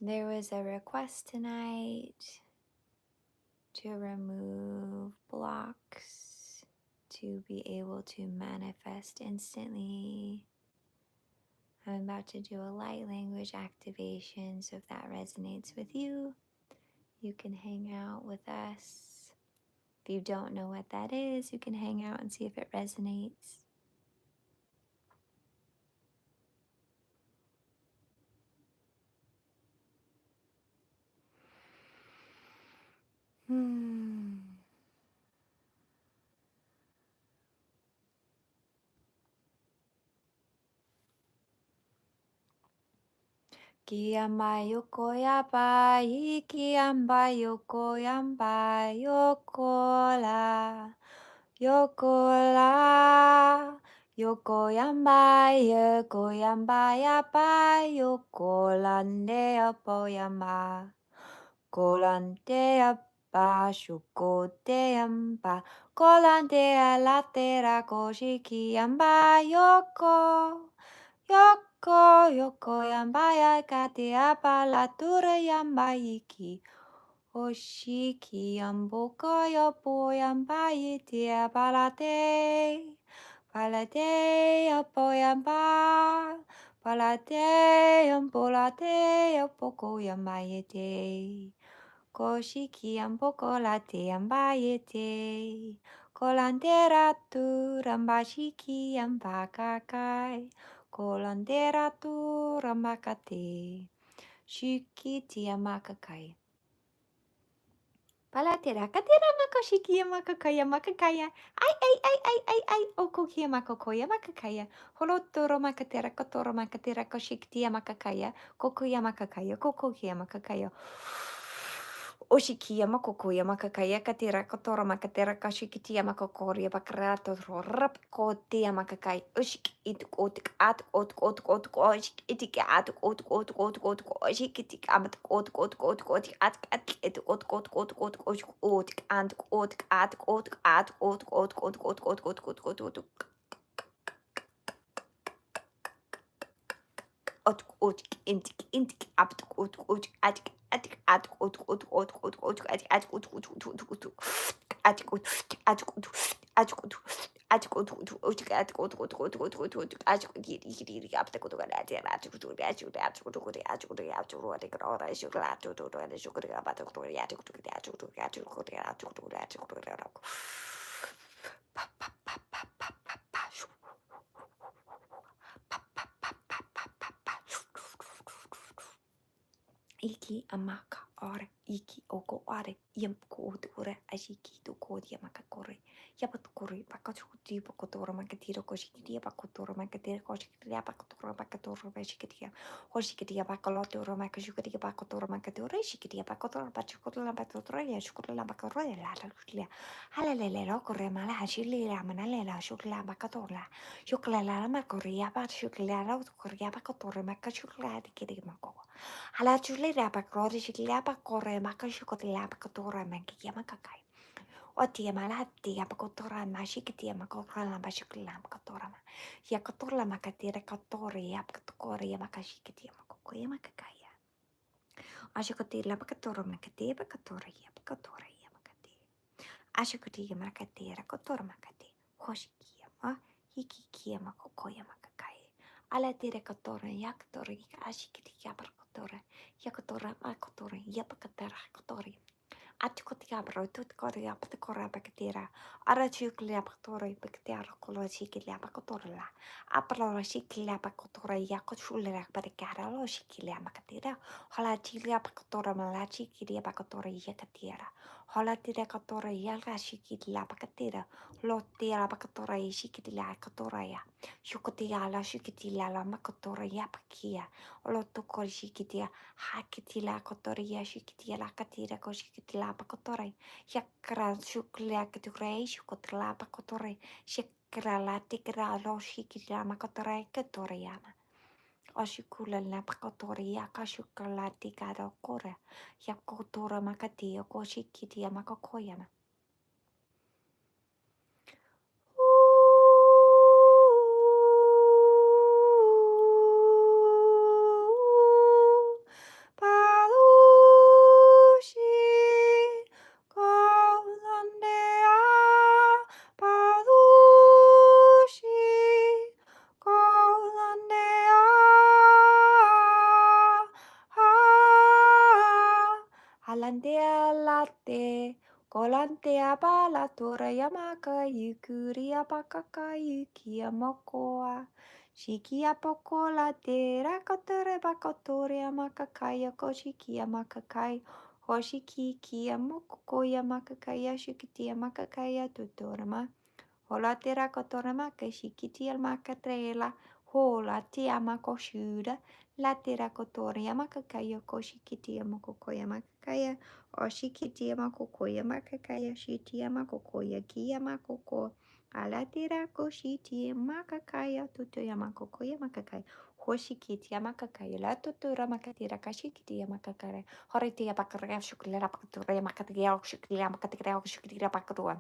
There was a request tonight to remove blocks to be able to manifest instantly. I'm about to do a light language activation, so if that resonates with you, you can hang out with us. If you don't know what that is, you can hang out and see if it resonates. Kiamba yoko yabai, kiamba yoko yamba yoko la, yoko la, yoko yamba yaba, yoko lande apo yamba, kolande yaba, shuko de yamba, kolande alatera koshiki yamba yoko. Yoko, yoko, yambaya, kate, apalatura, yambaiki. Oshiki, yamboko, yopo, yambayi, tia, palate. Palate, yopo, yamba. Palate, yampolate, yopoko, yambayete. Koshiki, yamboko, late, yambayete. Kolandera tu, rambashiki, yambakakai. Kolandera tu ramakate, shikiti amakakai. Palatera katera makashiki amakakaya makakaya. Ai, okoki amakokoya makakaya. Holotoro makatera kotoro makatera koshikiti amakakaya. Kokuya makakaya, kokoki amakakaya. Oshiki amakokoya makakaya katera kotoro makatera kashikiti amakokoria bakarato rap koti amakakai. Ushik it otik at otik oshik itik at otik oshik itik amat otik at it otik and otik at otik otik intik apt Iki amaka ore, iki oko are, yamko ore, ashiki to kodi amaka kore, yapakore, pakachuti, pakotora makatiro, koshiki, pakotora makatira, koshiki, pakotora, pakatora, bashikatia, hoshikatia, pakalotora, makashukati, pakotora, makatora, shikitia, pakotora, pachukola, patotora, shukola, pakora, la, halalele, lokore, mala, hashili, manala, shukla, pakatora, shukla, makoria, pachukla, korea, pakotora, makashukla, kiri, mako. Hala chule rapa krori shikli rapa kore maka shukoti rapa kotora manki yama kakai. Oti yama lati yapa kotora ma shikiti yama kotora lamba shikli lamba kotora ma. Ya kotora maka tira kotori yapa kotori yama kashikiti yama koko yama kakaya. Ashukoti lamba kotora maka tira kotora yapa kotora yama kati. Ashukoti yama katira kotora maka ti. Hoshiki yama hiki yama koko yama kakaya. Ala tira kotora yaktori ashikiti yapa kotora. Yakotora makotori yapakatera kotori. Atikotiabro tutkori apatakora bakatera. Arachuklia patori bakatera kolosiklia pakotorla. Apalora siklia pakotora yakochulera patakara lo siklia makatera. Holachilia pakotora malachikilia pakotora yakatera. Holatira kotora yalga sikila pakatera. Lotia pakotora sikila kotora ya. Shukotia la sikitila la makotora yapakia. Olotoko sikitia. Hakitila kotoria shikitila katira koshikitila pakotore. Yakra shuklia kature shukotla pakotore. Shikra la tikra lo shikitila makotore katoriana. Oshikula la pakotoria kashukala tikara kore. Yakotora makatia koshikitia makakoyana. Alantea latte. Kolantea palatora yamaka yukuria pakaka yukia mokoa. Shikia pokola te rakotore bakotoria makakaya koshikia makakai. Hoshiki kia mokoya makakaya shikitia makakaya tutorama. Hola te rakotora maka shikitia makatrela. Hola te amakoshuda. La te rakotoria makakaya koshikitia mokokoya makakaya. Oshikitia makokoya makakaya shitia makokoya kia makoko. Alatira koshitia makakaya tutoya makokoya makakaya. Hoshikitia makakaya la tutura makatira kashikitia makakaya. Horitia bakarea shukulera bakatura makatira shukulera makatira shukulera bakatua.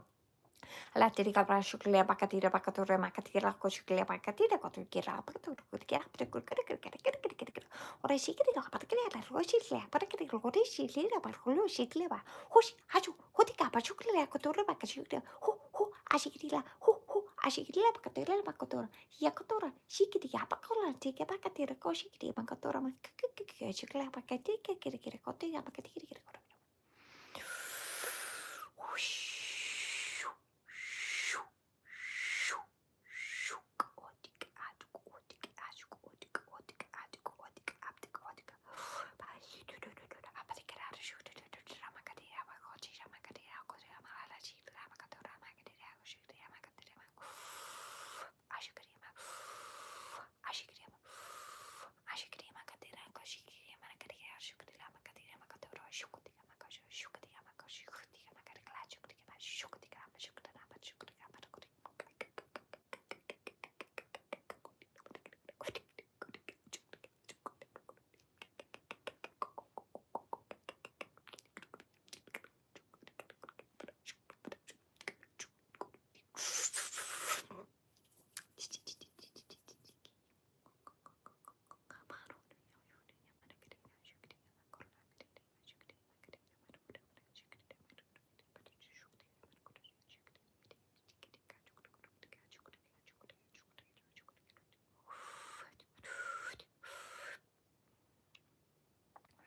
Latira shukulera bakatira bakatura makatira koshukulera bakatira kotukira bakatura kotukira bakatura. Ora shikira bakatira roshikla bakatira roshikla bakulu shikla. Hosh hachu hotika bashukla kotura bakashukla. Ho ashikila ho ashikila bakatira bakatura. Yakatura shikiti yapakola take bakatira koshikiti bakatura makakaka shukla bakatira kira kotika bakatira.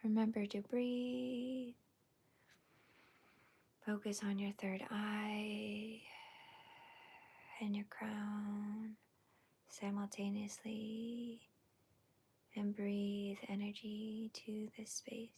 Remember to breathe. Focus on your third eye and your crown simultaneously and breathe energy to this space.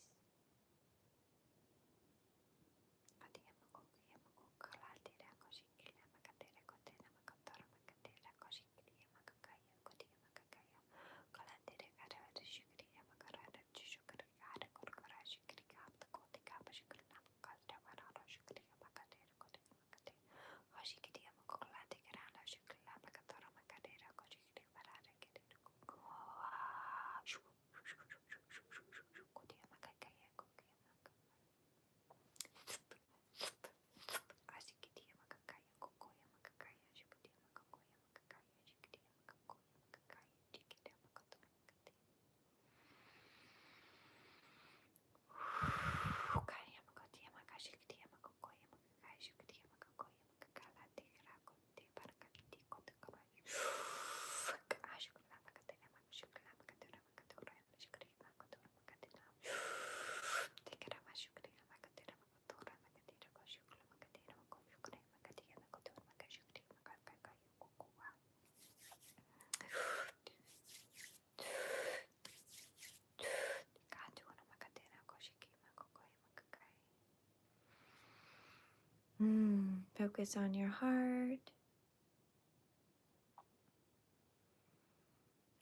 Focus on your heart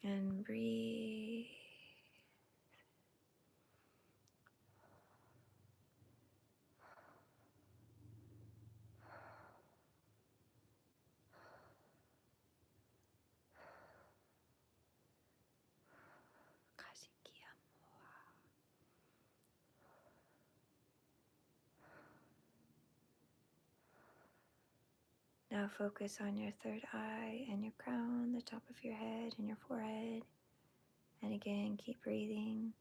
and breathe. Now focus on your third eye and your crown, the top of your head and your forehead. And again, keep breathing.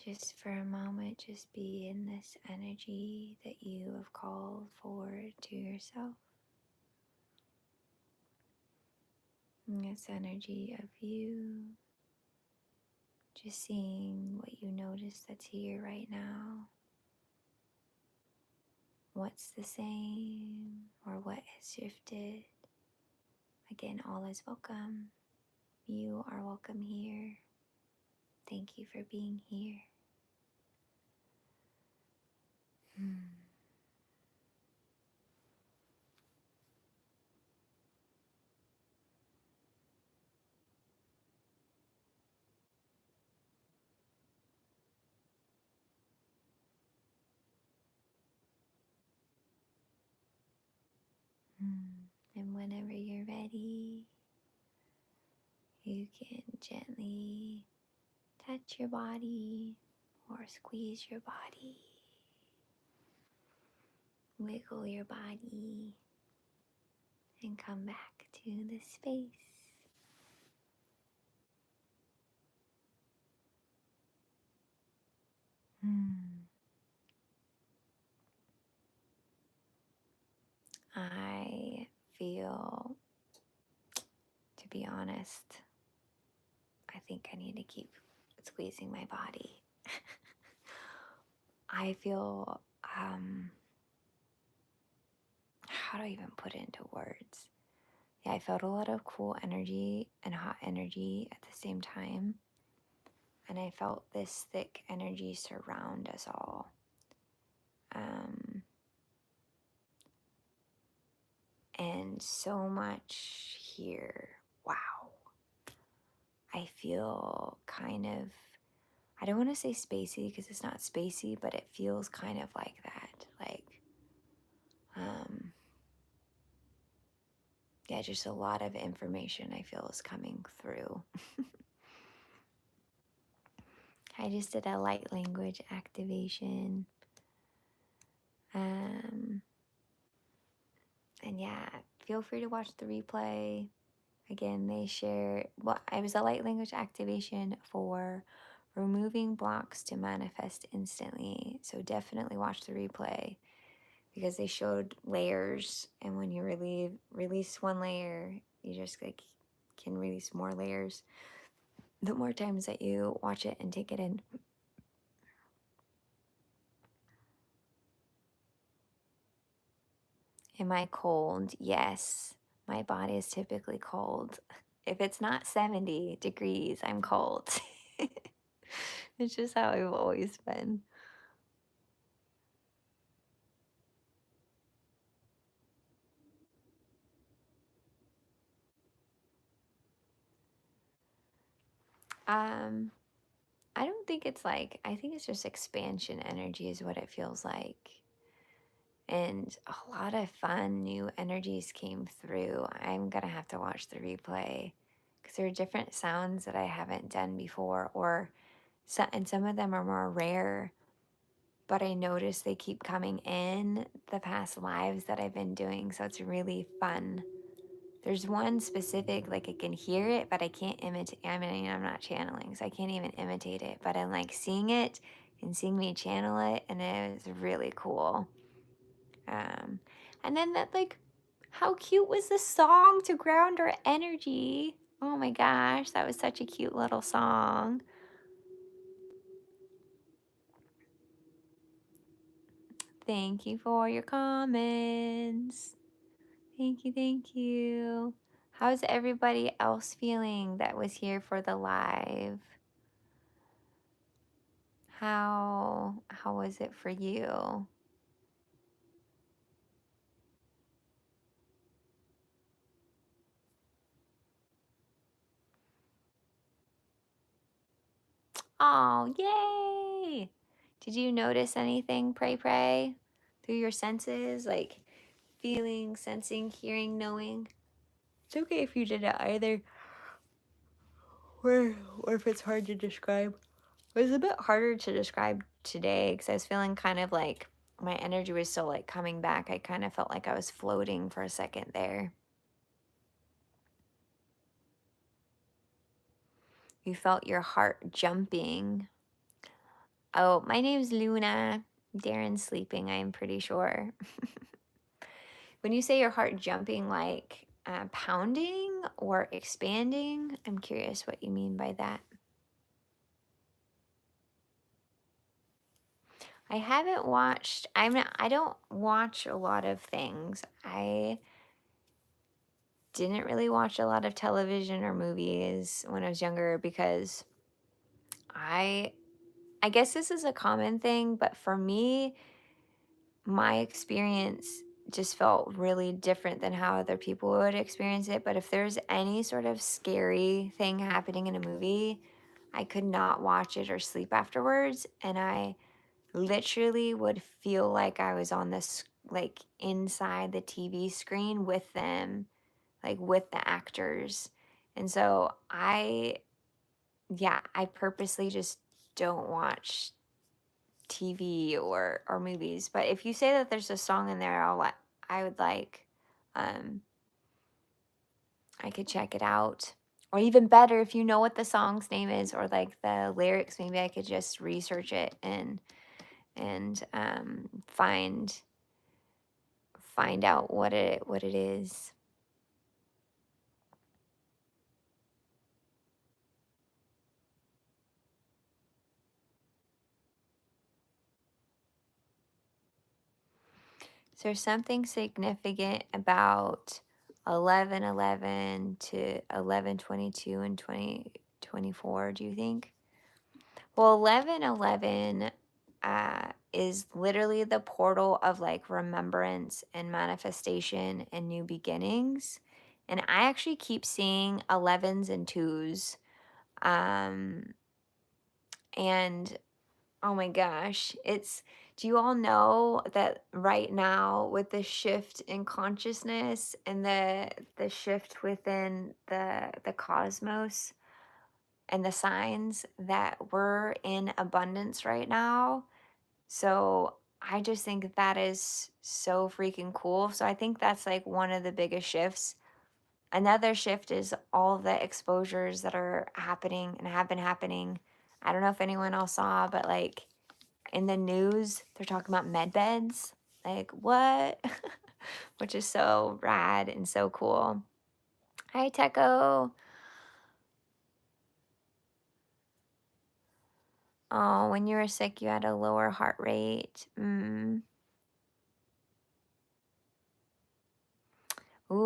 Just for a moment, just be in this energy that you have called forward to yourself. And this energy of you, just seeing what you notice that's here right now. What's the same or what has shifted? Again, all is welcome. You are welcome here. Thank you for being here. And whenever you're ready, you can gently touch your body or squeeze your body, wiggle your body, and come back to the space. I feel, to be honest, I think I need to keep squeezing my body. I feel, how do I even put it into words? Yeah, I felt a lot of cool energy and hot energy at the same time. And I felt this thick energy surround us all. And so much here. Wow. I feel kind of, I don't want to say spacey because it's not spacey, but it feels kind of like that. Like, yeah, just a lot of information I feel is coming through. I just did a light language activation. And yeah, feel free to watch the replay. Again, they share, well, it was a light language activation for removing blocks to manifest instantly. So definitely watch the replay because they showed layers. And when you release one layer, you just like can release more layers the more times that you watch it and take it in. Am I cold? Yes. My body is typically cold. If it's not 70 degrees, I'm cold. It's just how I've always been. Um, I don't think it's like, I think it's just expansion energy is what it feels like. And a lot of fun new energies came through. I'm going to have to watch the replay because there are different sounds that I haven't done before, and some of them are more rare, but I notice they keep coming in the past lives that I've been doing. So it's really fun. There's one specific, like I can hear it, but I can't imitate. I mean, I'm not channeling, so I can't even imitate it, but I'm like seeing it and seeing me channel it, and it was really cool. And then that, like, how cute was the song to ground our energy? Oh my gosh, that was such a cute little song. Thank you for your comments. Thank you, thank you. How's everybody else feeling that was here for the live? How was it for you? Oh, yay! Did you notice anything, pray, through your senses? Like feeling, sensing, hearing, knowing? It's okay if you did it either, or if it's hard to describe. It was a bit harder to describe today because I was feeling kind of like my energy was still like coming back. I kind of felt like I was floating for a second there. You felt your heart jumping. Oh, my name's Luna. Daren's sleeping, I'm pretty sure. When you say your heart jumping, like pounding or expanding, I'm curious what you mean by that. I haven't watched, I don't watch a lot of things. I didn't really watch a lot of television or movies when I was younger because I I guess this is a common thing, but for me, my experience just felt really different than how other people would experience it. But if there's any sort of scary thing happening in a movie, I could not watch it or sleep afterwards. And I literally would feel like I was on this, like inside the TV screen with them, like with the actors. And so yeah, I purposely just don't watch TV or movies. But if you say that there's a song in there, I would like um I could check it out. Or even better, if you know what the song's name is or like the lyrics, maybe I could just research it and find out what it is. Is there something significant about 11:11 to 11:22 and 2024, do you think? Well, 11:11 is literally the portal of like remembrance and manifestation and new beginnings. And I actually keep seeing 11s and 2s. Um, and oh my gosh, do you all know that right now with the shift in consciousness and the shift within the cosmos and the signs that we're in abundance right now? So I just think that is so freaking cool. So I think that's like one of the biggest shifts. Another shift is all the exposures that are happening and have been happening. I don't know if anyone else saw, but like in the news, they're talking about med beds. Like, what? Which is so rad and so cool. Hi, Techo. Oh, when you were sick, you had a lower heart rate. Ooh,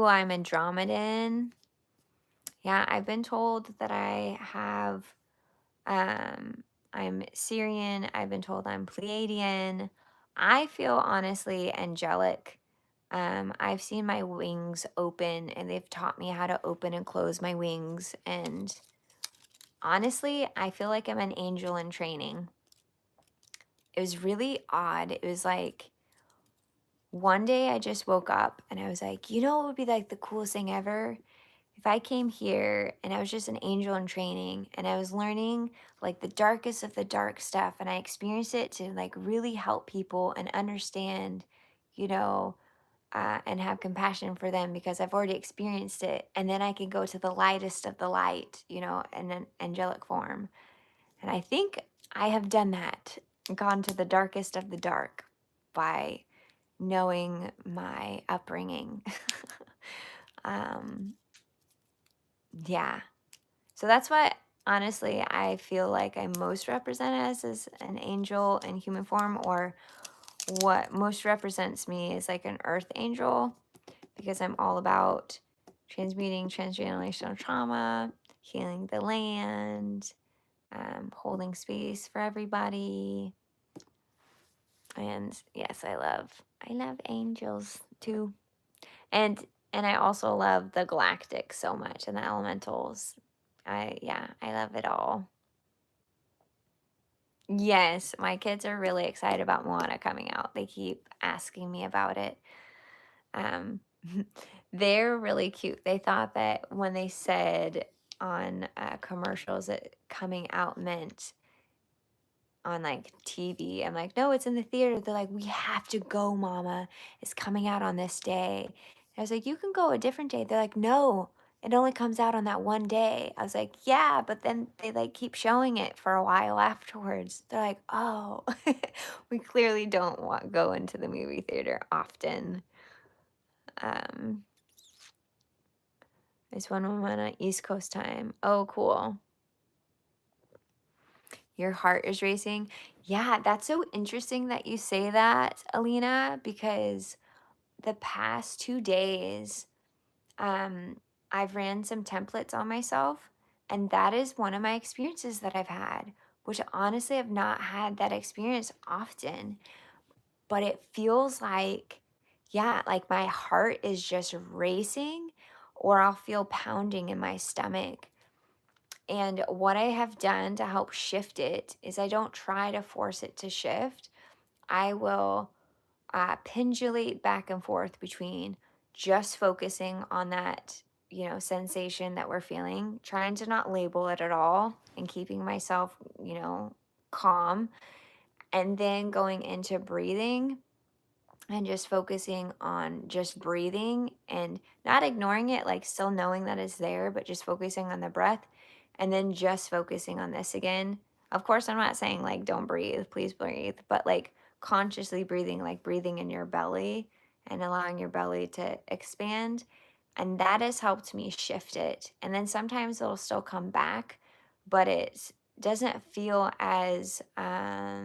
I'm Andromedan. Yeah, I've been told that um, I'm Syrian. I've been told I'm Pleiadian. I feel honestly angelic. I've seen my wings open and they've taught me how to open and close my wings. And honestly, I feel like I'm an angel in training. It was really odd. It was like one day I just woke up and I was like, you know what would be like the coolest thing ever? If I came here and I was just an angel in training and I was learning like the darkest of the dark stuff and I experienced it to like really help people and understand, you know, and have compassion for them because I've already experienced it. And then I can go to the lightest of the light, in an angelic form. And I think I have done that, gone to the darkest of the dark by knowing my upbringing. um, yeah. So that's what honestly I feel like I most represent as an angel in human form, or what most represents me is like an earth angel because I'm all about transmuting transgenerational trauma, healing the land, holding space for everybody. And yes, I love angels too. And I also love the galactic so much and the elementals. I love it all. Yes, my kids are really excited about Moana coming out. They keep asking me about it. Um, they're really cute. They thought that when they said on commercials that coming out meant on like TV, I'm like, no, it's in the theater. They're like, we have to go, Mama. It's coming out on this day. I was like, you can go a different day. They're like, no, it only comes out on that one day. I was like, yeah, but then they like keep showing it for a while afterwards. They're like, oh, we clearly don't want go into the movie theater often. Um, there's one woman on East Coast time. Oh, cool. Your heart is racing. Yeah, that's so interesting that you say that, Alina, because the past 2 days, um, I've ran some templates on myself, and that is one of my experiences that I've had, which honestly I've not had that experience often, but it feels like, yeah, like my heart is just racing, or I'll feel pounding in my stomach. And what I have done to help shift it is I don't try to force it to shift. I will pendulate back and forth between just focusing on that, sensation that we're feeling, trying to not label it at all and keeping myself, calm, and then going into breathing and just focusing on just breathing and not ignoring it, like still knowing that it's there, but just focusing on the breath and then just focusing on this again. Of course, I'm not saying like don't breathe, please breathe, but like consciously breathing, like breathing in your belly and allowing your belly to expand. And that has helped me shift it. And then sometimes it'll still come back, but it doesn't feel as, I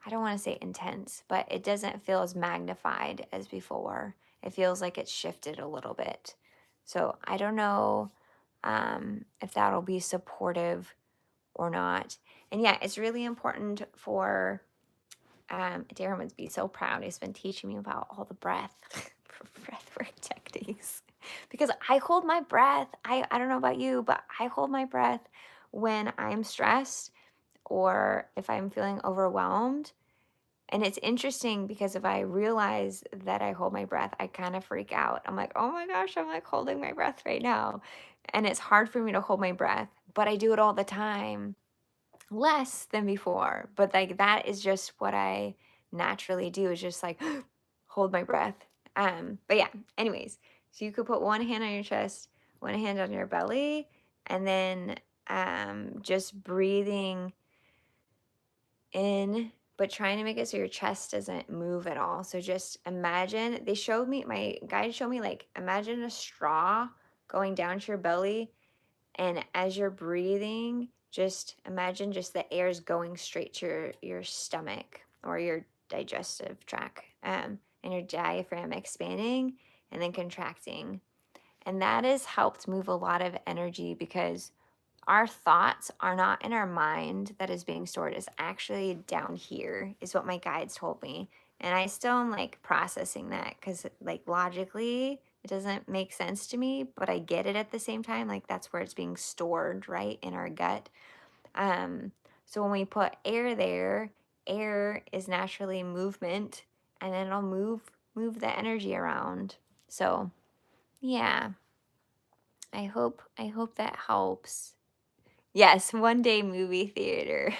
don't want to say intense, but it doesn't feel as magnified as before. It feels like it's shifted a little bit. So I don't know if that'll be supportive or not. And yeah, it's really important for Daren would be so proud. He's been teaching me about all the breath work techniques. Because I hold my breath. I don't know about you, but I hold my breath when I'm stressed or if I'm feeling overwhelmed. And it's interesting because if I realize that I hold my breath, I kind of freak out. I'm like, oh my gosh, I'm like holding my breath right now. And it's hard for me to hold my breath, but I do it all the time, less than before. But like that is just what I naturally do is just like hold my breath. But yeah, anyways, so you could put one hand on your chest, one hand on your belly, and then just breathing in, but trying to make it so your chest doesn't move at all. So just imagine, my guide showed me like imagine a straw going down to your belly, and as you're breathing, just imagine just the air is going straight to your stomach or your digestive tract, and your diaphragm expanding and then contracting. And that has helped move a lot of energy because our thoughts are not in our mind that is being stored. It's actually down here, is what my guides told me. And I still am like processing that because, like, logically, it doesn't make sense to me, but I get it at the same time. Like, that's where it's being stored, right, in our gut. Um, so when we put air there, air is naturally movement, and then it'll move the energy around. So, yeah, I hope that helps. Yes, one day movie theater.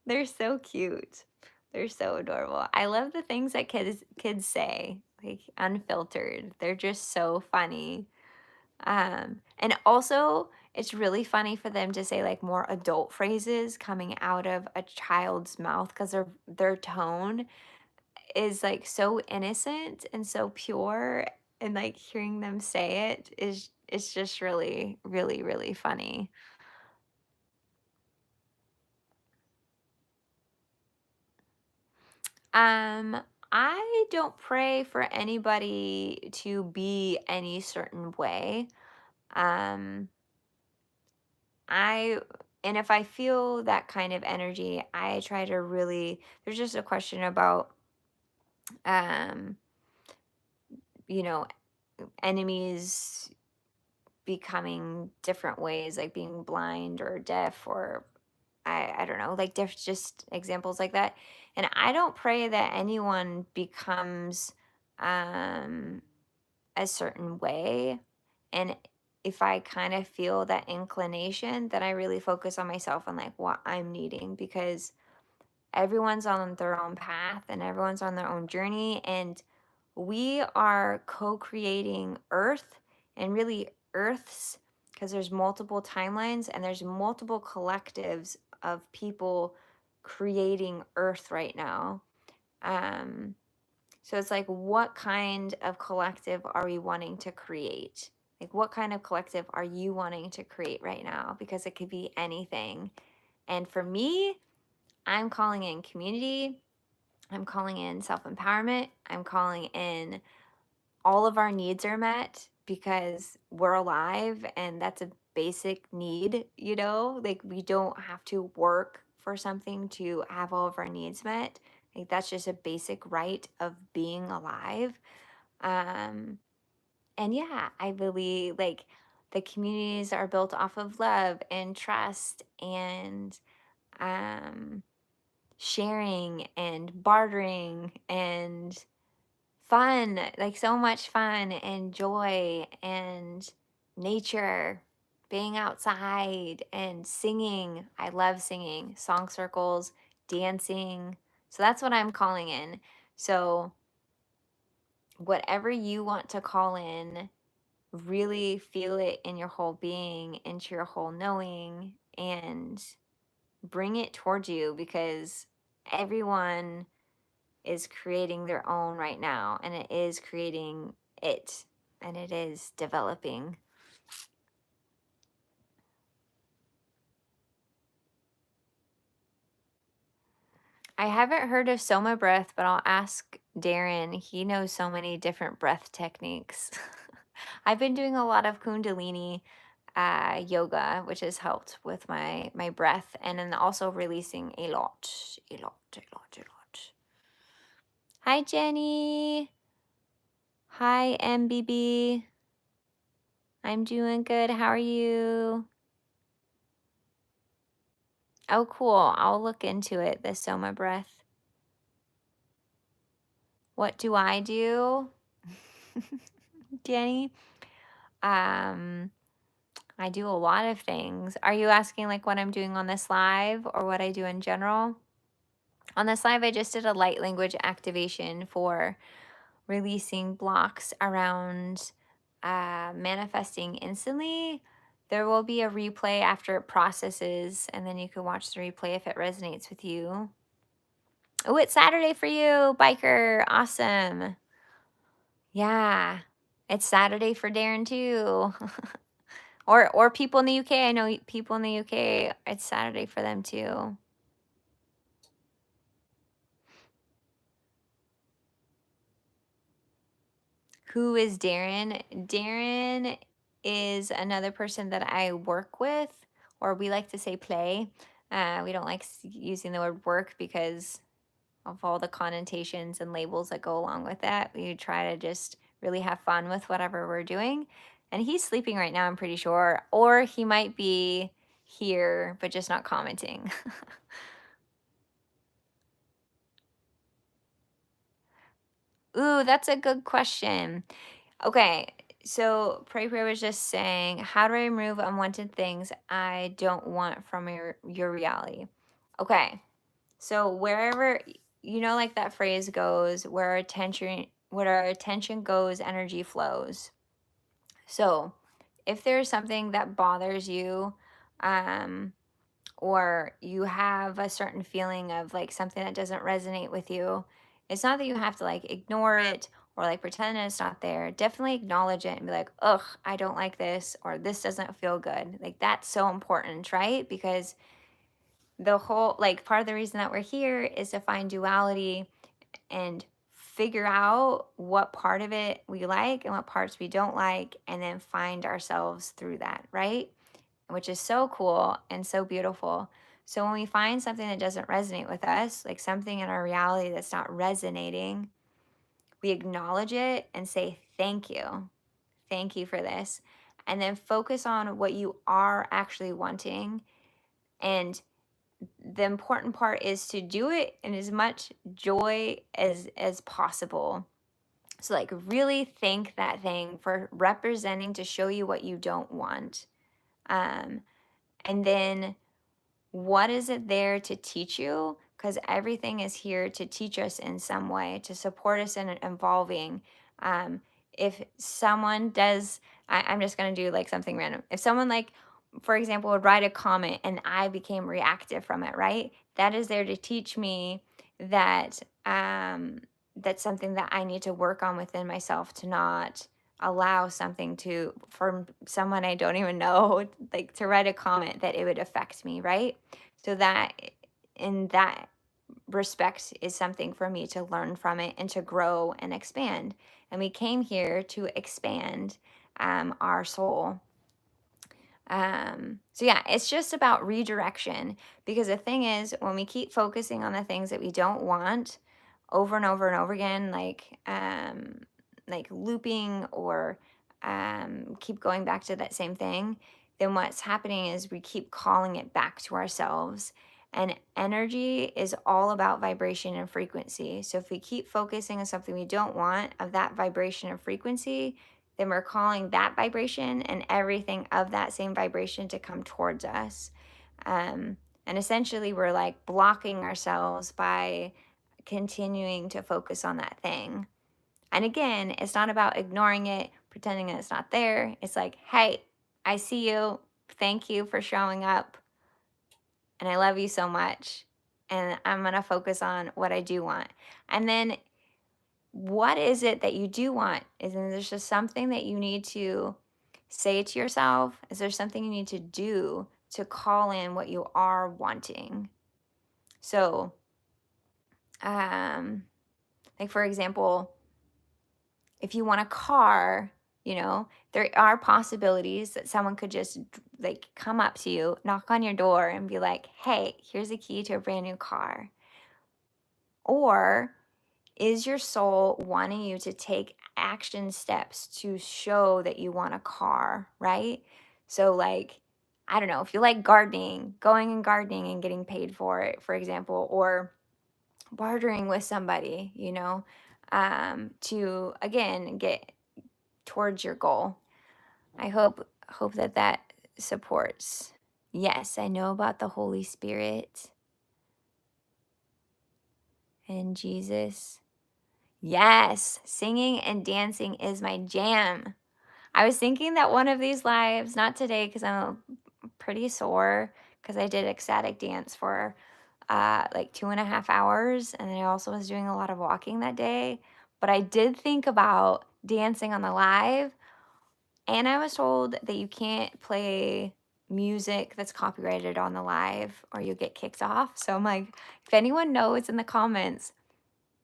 They're so cute. They're so adorable. I love the things that kids say, like unfiltered. They're just so funny. And also it's really funny for them to say like more adult phrases coming out of a child's mouth because their tone is like so innocent and so pure, and like hearing them say it is it's just really, really, really funny. Um, I don't pray for anybody to be any certain way. Um, I and if I feel that kind of energy, I try to really there's just a question about um, you know, enemies becoming different ways, like being blind or deaf or I don't know, like just examples like that. And I don't pray that anyone becomes um a certain way. And if I kind of feel that inclination, then I really focus on myself and like what I'm needing because everyone's on their own path and everyone's on their own journey. And we are co creating Earth and really Earth's, because there's multiple timelines and there's multiple collectives of people creating Earth right now. So it's like, what kind of collective are we wanting to create? Like, what kind of collective are you wanting to create right now? Because it could be anything. And for me, I'm calling in community. I'm calling in self empowerment. I'm calling in all of our needs are met because we're alive, and that's a basic need, like we don't have to work for something to have all of our needs met. Like that's just a basic right of being alive. Um, and yeah, I believe like the communities are built off of love and trust and um, sharing and bartering and fun, like so much fun and joy and nature, being outside and singing. I love singing, song circles, dancing. So that's what I'm calling in. So, whatever you want to call in, really feel it in your whole being, into your whole knowing, and bring it towards you because everyone is creating their own right now, and it is creating it, and it is developing. I haven't heard of Soma breath, but I'll ask Daren. He knows so many different breath techniques. I've been doing a lot of Kundalini yoga, which has helped with my breath, and then also releasing a lot, a lot, a lot, a lot. Hi, Jenny. Hi, MBB. I'm doing good. How are you? Oh, cool. I'll look into it, the Soma breath. What do I do, Danny? Um, I do a lot of things. Are you asking like what I'm doing on this live or what I do in general? On this live, I just did a light language activation for releasing blocks around manifesting instantly. There will be a replay after it processes, and then you can watch the replay if it resonates with you. Oh, it's Saturday for you, biker. Awesome. Yeah. It's Saturday for Daren too. Or people in the UK. I know people in the UK, it's Saturday for them too. Who is Daren? Daren is another person that I work with, or we like to say play. We don't like using the word work because of all the connotations and labels that go along with that. We try to just really have fun with whatever we're doing. And he's sleeping right now, I'm pretty sure, or he might be here, but just not commenting. Ooh, that's a good question. Okay, so Pray Pray was just saying, how do I remove unwanted things I don't want from your reality? Okay, so wherever like that phrase goes, where our attention goes, energy flows. So if there's something that bothers you, um, or you have a certain feeling of like something that doesn't resonate with you, it's not that you have to like ignore it or like pretend it's not there. Definitely acknowledge it and be like, ugh, I don't like this, or this doesn't feel good. Like that's so important, right? Because the whole like part of the reason that we're here is to find duality and figure out what part of it we like and what parts we don't like, and then find ourselves through that, right? Which is so cool and so beautiful. So when we find something that doesn't resonate with us, like something in our reality that's not resonating, we acknowledge it and say, thank you. Thank you for this. And then focus on what you are actually wanting. And the important part is to do it in as much joy as possible. So like really thank that thing for representing to show you what you don't want. And then what is it there to teach you? Because everything is here to teach us in some way, to support us in evolving. if someone does, I'm just going to do like something random. If someone, like, for example, would write a comment and I became reactive from it, right? That is there to teach me that that's something that I need to work on within myself, to not allow something to, from someone I don't even know, like, to write a comment that it would affect me, right? So that, in that respect, is something for me to learn from it and to grow and expand. And we came here to expand our soul. So yeah, it's just about redirection, because the thing is, when we keep focusing on the things that we don't want over and over and over again, like looping, or keep going back to that same thing, then what's happening is we keep calling it back to ourselves. And energy is all about vibration and frequency. So if we keep focusing on something we don't want, of that vibration and frequency, then we're calling that vibration and everything of that same vibration to come towards us. And essentially, we're like blocking ourselves by continuing to focus on that thing. And again, it's not about ignoring it, pretending that it's not there. It's like, hey, I see you. Thank you for showing up. And I love you so much. And I'm going to focus on what I do want. And then, what is it that you do want? Isn't there just something that you need to say to yourself? Is there something you need to do to call in what you are wanting? So, like, for example, if you want a car, there are possibilities that someone could just, like, come up to you, knock on your door, and be like, hey, here's a key to a brand new car. Or is your soul wanting you to take action steps to show that you want a car, right? So, like, I don't know, if you like gardening, going and gardening and getting paid for it, for example, or bartering with somebody, to again get towards your goal. I hope that supports. Yes, I know about the Holy Spirit and Jesus. Yes, singing and dancing is my jam. I was thinking that one of these lives, not today because I'm pretty sore, because I did ecstatic dance for like 2.5 hours. And then I also was doing a lot of walking that day. But I did think about dancing on the live. And I was told that you can't play music that's copyrighted on the live or you'll get kicked off. So I'm like, if anyone knows in the comments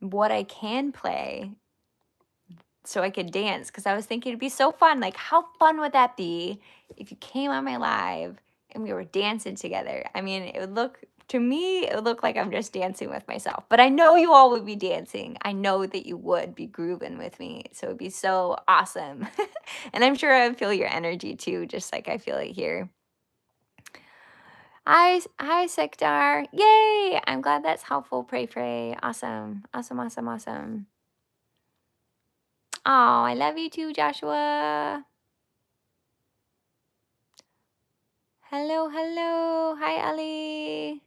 what I can play so I could dance, because I was thinking it'd be so fun. Like, how fun would that be if you came on my live and we were dancing together? I mean, it would look, to me, it would look like I'm just dancing with myself. But I know you all would be dancing. I know that you would be grooving with me. So it'd be so awesome. And I'm sure I would feel your energy too, just like I feel it here. Hi, Sektar. Yay! I'm glad that's helpful. Pray. Awesome. Awesome. Oh, I love you too, Joshua. Hello. Hi, Ali.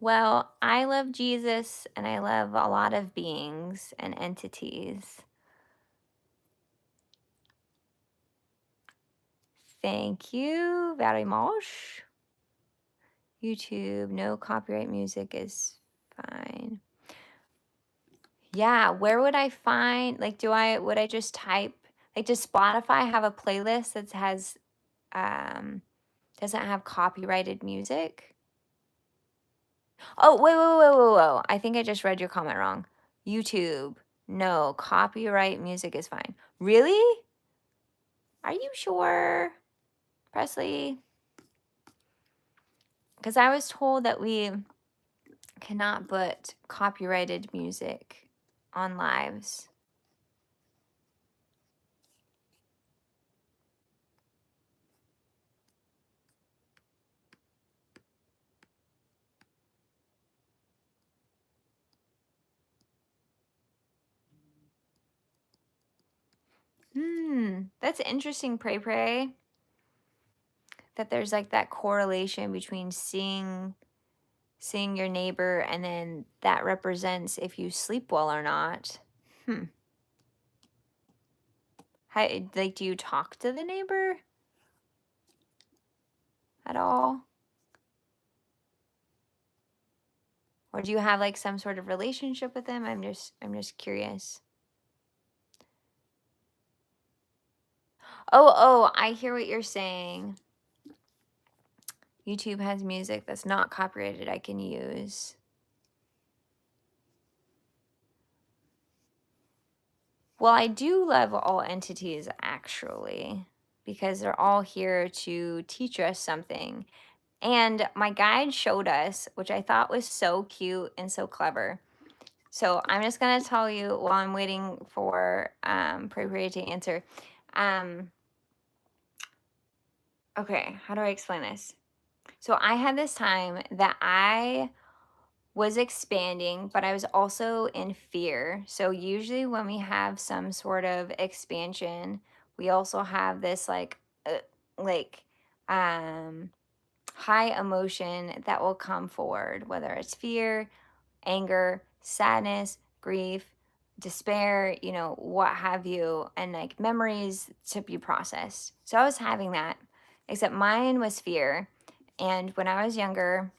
Well, I love Jesus and I love a lot of beings and entities. Thank you very much. YouTube, no copyright music is fine. Yeah, where would I find, like, would I just type, like, does Spotify have a playlist that has, doesn't have copyrighted music? Oh, wait. I think I just read your comment wrong. YouTube, no, copyright music is fine. Really? Are you sure, Presley? Because I was told that we cannot put copyrighted music on lives. That's interesting, Pray. That there's like that correlation between seeing seeing your neighbor, and then that represents if you sleep well or not. How, like, do you talk to the neighbor at all? Or do you have like some sort of relationship with them? I'm just curious. Oh, I hear what you're saying. YouTube has music that's not copyrighted I can use. Well, I do love all entities actually, because they're all here to teach us something. And my guide showed us, which I thought was so cute and so clever. So I'm just gonna tell you while I'm waiting for Pray to answer. Okay, how do I explain this? So I had this time that I was expanding, but I was also in fear. So usually when we have some sort of expansion, we also have this like um high emotion that will come forward, whether it's fear, anger, sadness, grief, despair, what have you, and like memories to be processed. So I was having that, except mine was fear. And when I was younger,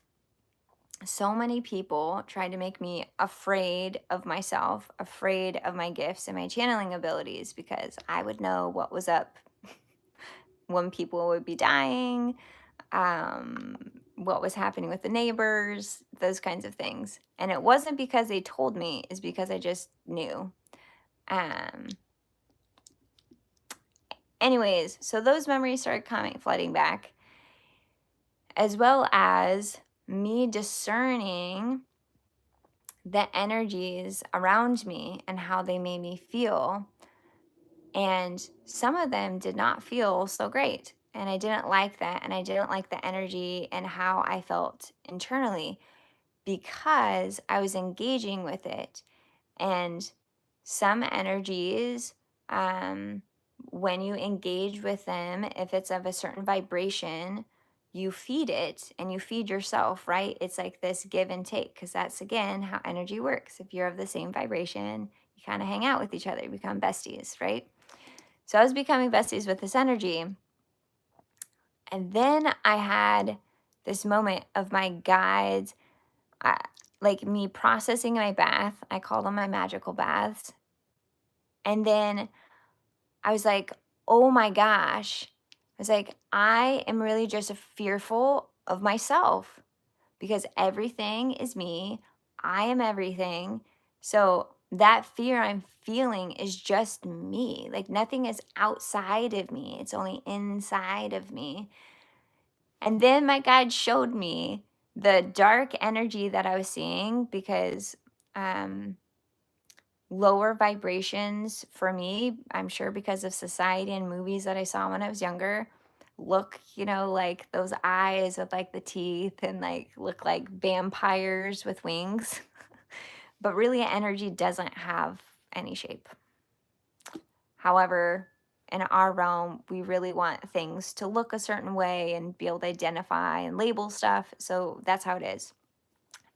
so many people tried to make me afraid of myself, afraid of my gifts and my channeling abilities, because I would know what was up when people would be dying, what was happening with the neighbors, those kinds of things. And it wasn't because they told me, it's because I just knew. Um, Anyways, so those memories started flooding back, as well as me discerning the energies around me and how they made me feel. And some of them did not feel so great. And I didn't like that. And I didn't like the energy and how I felt internally, because I was engaging with it. And some energies, when you engage with them, if it's of a certain vibration, you feed it and you feed yourself, right? It's like this give and take, because that's again how energy works. If you're of the same vibration, you kind of hang out with each other, you become besties, right? So I was becoming besties with this energy. And then I had this moment of my guides, like me processing my bath. I call them my magical baths. And then I was like, oh my gosh. I was like, I am really just fearful of myself, because everything is me. I am everything. So that fear I'm feeling is just me. Like nothing is outside of me, it's only inside of me. And then my guide showed me the dark energy that I was seeing, because um, lower vibrations for me, I'm sure because of society and movies that I saw when I was younger, look, like those eyes with like the teeth, and like look like vampires with wings. But really, energy doesn't have any shape. However, in our realm, we really want things to look a certain way and be able to identify and label stuff. So that's how it is.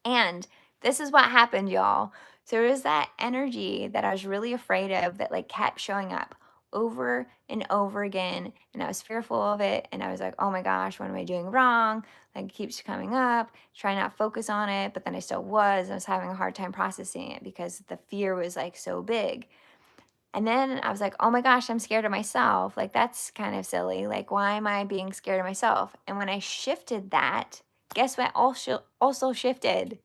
And this is what happened, y'all. So there was that energy that I was really afraid of that like kept showing up over and over again. And I was fearful of it. And I was like, oh my gosh, what am I doing wrong? Like it keeps coming up, try not focus on it. But then I still was. I was having a hard time processing it because the fear was like so big. And then I was like, oh my gosh, I'm scared of myself. Like, that's kind of silly. Like, why am I being scared of myself? And when I shifted that, guess what also shifted?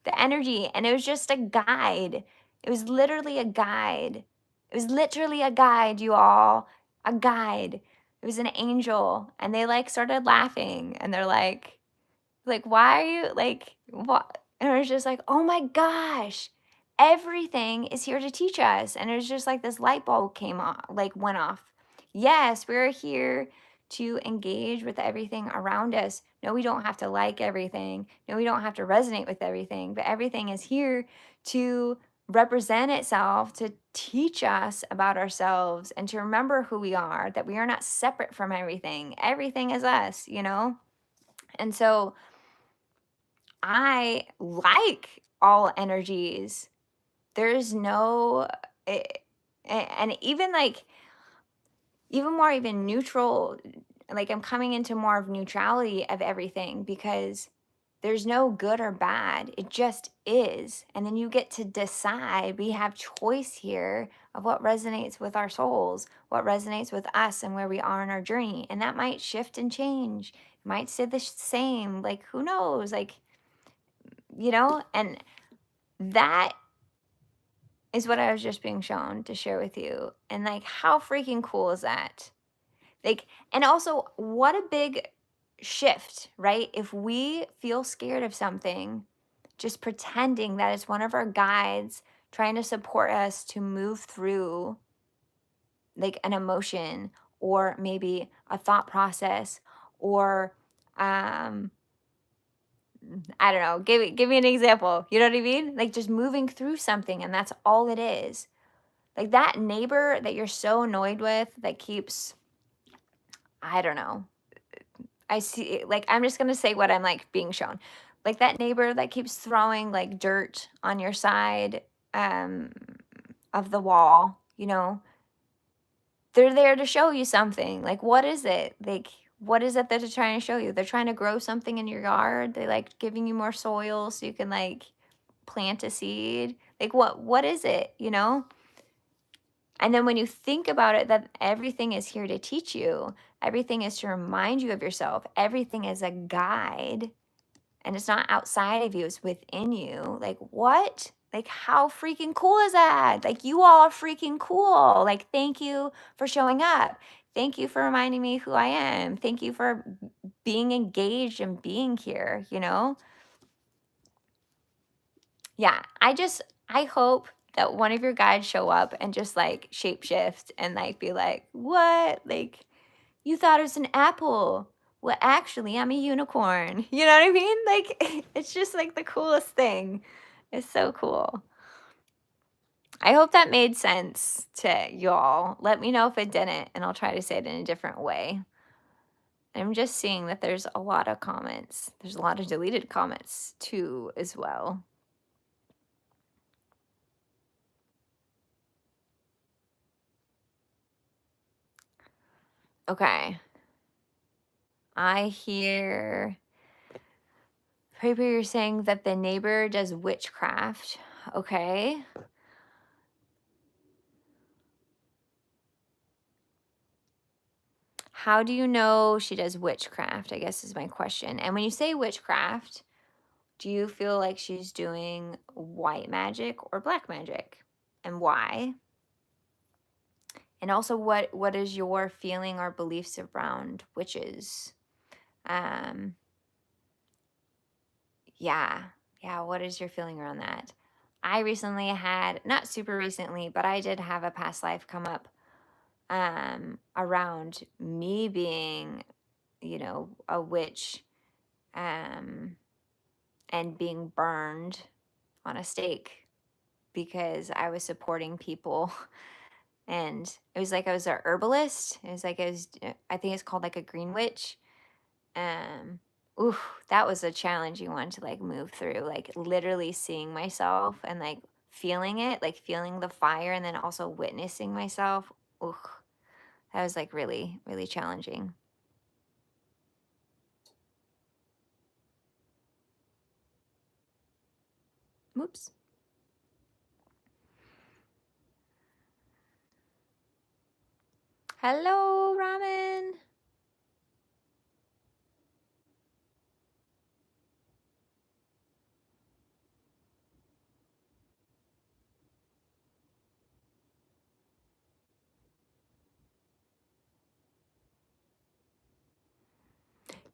The energy. And it was just a guide. It was literally a guide. It was literally a guide, you all. A guide. It was an angel. And they like started laughing. And they're like, why are you like, what? And I was just like, oh my gosh, everything is here to teach us. And it was just like this light bulb came on, like went off. Yes, we're here to engage with everything around us. No, we don't have to like everything. No, we don't have to resonate with everything, but everything is here to represent itself, to teach us about ourselves and to remember who we are, that we are not separate from everything. Everything is us. And so I like all energies. There's no, eh, and even like, even more even neutral, like I'm coming into more of neutrality of everything because there's no good or bad. It just is. And then you get to decide. We have choice here of what resonates with our souls, what resonates with us and where we are in our journey. And that might shift and change. It might stay the same. Like, who knows? Like, and that is what I was just being shown to share with you. And like, how freaking cool is that? Like, and also, what a big shift, right? If we feel scared of something, just pretending that it's one of our guides trying to support us to move through like an emotion or maybe a thought process or I don't know, give me an example. You know what I mean? Like just moving through something and that's all it is. Like that neighbor that you're so annoyed with that keeps, I don't know, I see, like, I'm just gonna say what I'm, like, being shown. Like, that neighbor that keeps throwing, like, dirt on your side, um, of the wall, they're there to show you something. Like, what is it? Like, what is it that they're trying to show you? They're trying to grow something in your yard. They like, giving you more soil so you can, like, plant a seed. Like, what is it, you know? And then when you think about it, that everything is here to teach you, everything is to remind you of yourself, everything is a guide, and it's not outside of you, it's within you. Like, what? Like, how freaking cool is that? Like, you all are freaking cool. Like, thank you for showing up. Thank you for reminding me who I am. Thank you for being engaged and being here, Yeah, I hope that one of your guides show up and just like shapeshift and like be like, "What? Like you thought it was an apple. Well, actually, I'm a unicorn." You know what I mean? Like it's just like the coolest thing. It's so cool. I hope that made sense to y'all. Let me know if it didn't and I'll try to say it in a different way. I'm just seeing that there's a lot of comments. There's a lot of deleted comments too as well. Okay. I hear Paper, you're saying that the neighbor does witchcraft. Okay. How do you know she does witchcraft? I guess is my question. And when you say witchcraft, do you feel like she's doing white magic or black magic? And why? And also what is your feeling or beliefs around witches? Um yeah. Yeah, what is your feeling around that? I recently had, not super recently, but I did have a past life come up around me being, a witch, um, and being burned on a stake because I was supporting people. And it was like I was a herbalist. It was like I think it's called like a green witch. Um, ooh, that was a challenging one to like move through, like literally seeing myself and like feeling it, like feeling the fire and then also witnessing myself. Ooh, that was like really, really challenging. Oops. Hello, ramen.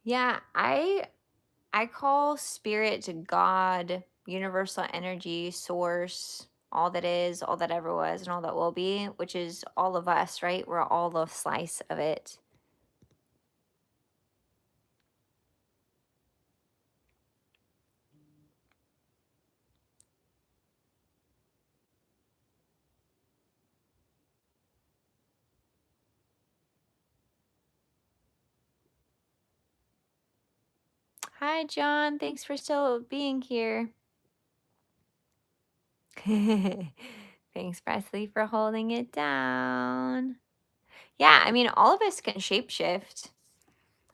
Yeah, I call spirit to God, universal energy, source, all that is, all that ever was, and all that will be, which is all of us, right? We're all a slice of it. Hi, John. Thanks for still being here. Thanks, Presley, for holding it down. Yeah, I mean, all of us can shapeshift.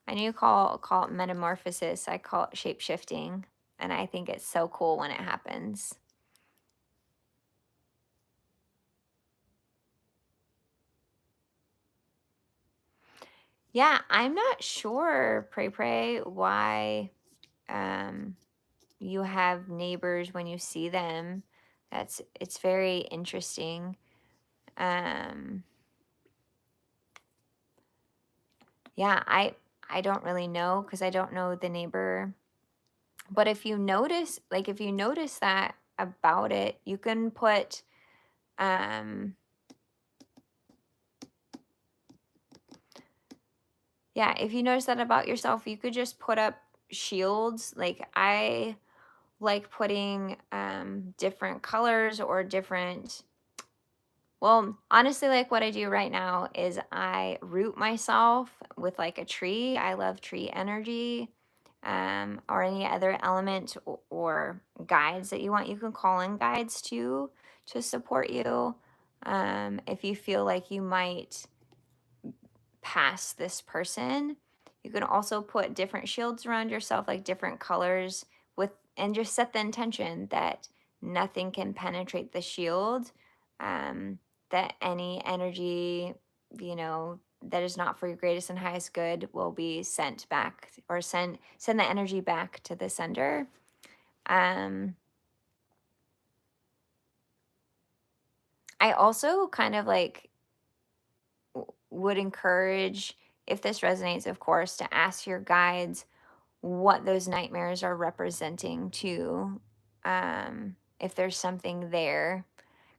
I know you call it metamorphosis. I call it shapeshifting, and I think it's so cool when it happens. Yeah, I'm not sure, Pray, why um, you have neighbors when you see them. It's very interesting. Um, yeah, I don't really know because I don't know the neighbor. But if you notice that about it, you can put um yeah, if you notice that about yourself, you could just put up shields. Like I like putting different colors or different, well, honestly, like what I do right now is I root myself with like a tree. I love tree energy, or any other element or guides that you want. You can call in guides too to support you. If you feel like you might pass this person, you can also put different shields around yourself, like different colors, with and just set the intention that nothing can penetrate the shield, um, that any energy, that is not for your greatest and highest good will be sent back, or send the energy back to the sender. um, I also kind of like would encourage, if this resonates, of course, to ask your guides what those nightmares are representing too, if there's something there.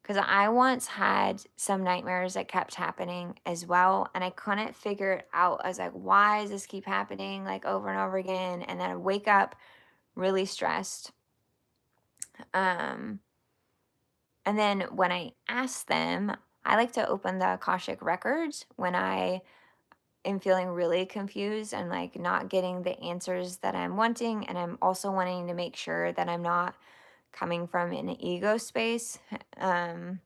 Because I once had some nightmares that kept happening as well, and I couldn't figure it out. I was like, why does this keep happening like over and over again? And then I wake up really stressed. um and then when I ask them, I like to open the Akashic records when I am feeling really confused and like not getting the answers that I'm wanting. And I'm also wanting to make sure that I'm not coming from an ego space, um,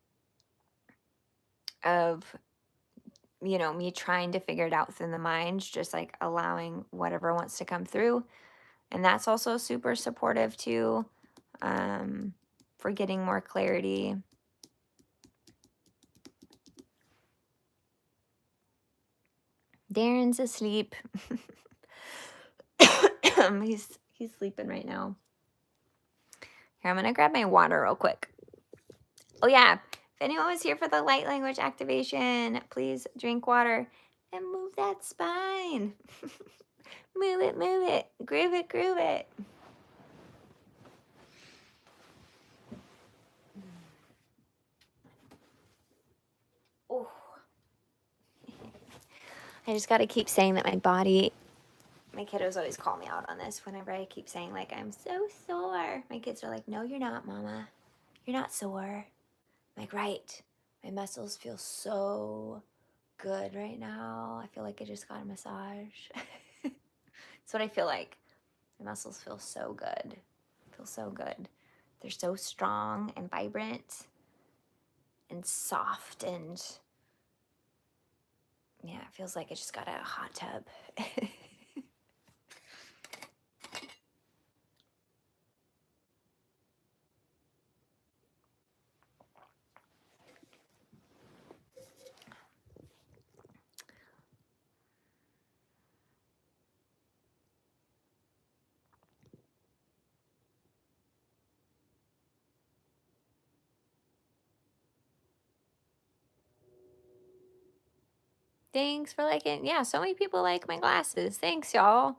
of, me trying to figure it out within the mind, just like allowing whatever wants to come through. And that's also super supportive too, for getting more clarity. Daren's asleep. He's sleeping right now. Here, I'm gonna grab my water real quick. Oh yeah, if anyone was here for the light language activation, please drink water and move that spine. Move it, groove it. Oh, I just got to keep saying that my kiddos always call me out on this whenever I keep saying like, I'm so sore. My kids are like, no, you're not, Mama. You're not sore. I'm like, right. My muscles feel so good right now. I feel like I just got a massage. That's what I feel like. My muscles feel so good. Feel so good. They're so strong and vibrant and soft, and yeah, it feels like I just got out of a hot tub. Thanks for liking. Yeah, so many people like my glasses. Thanks, y'all.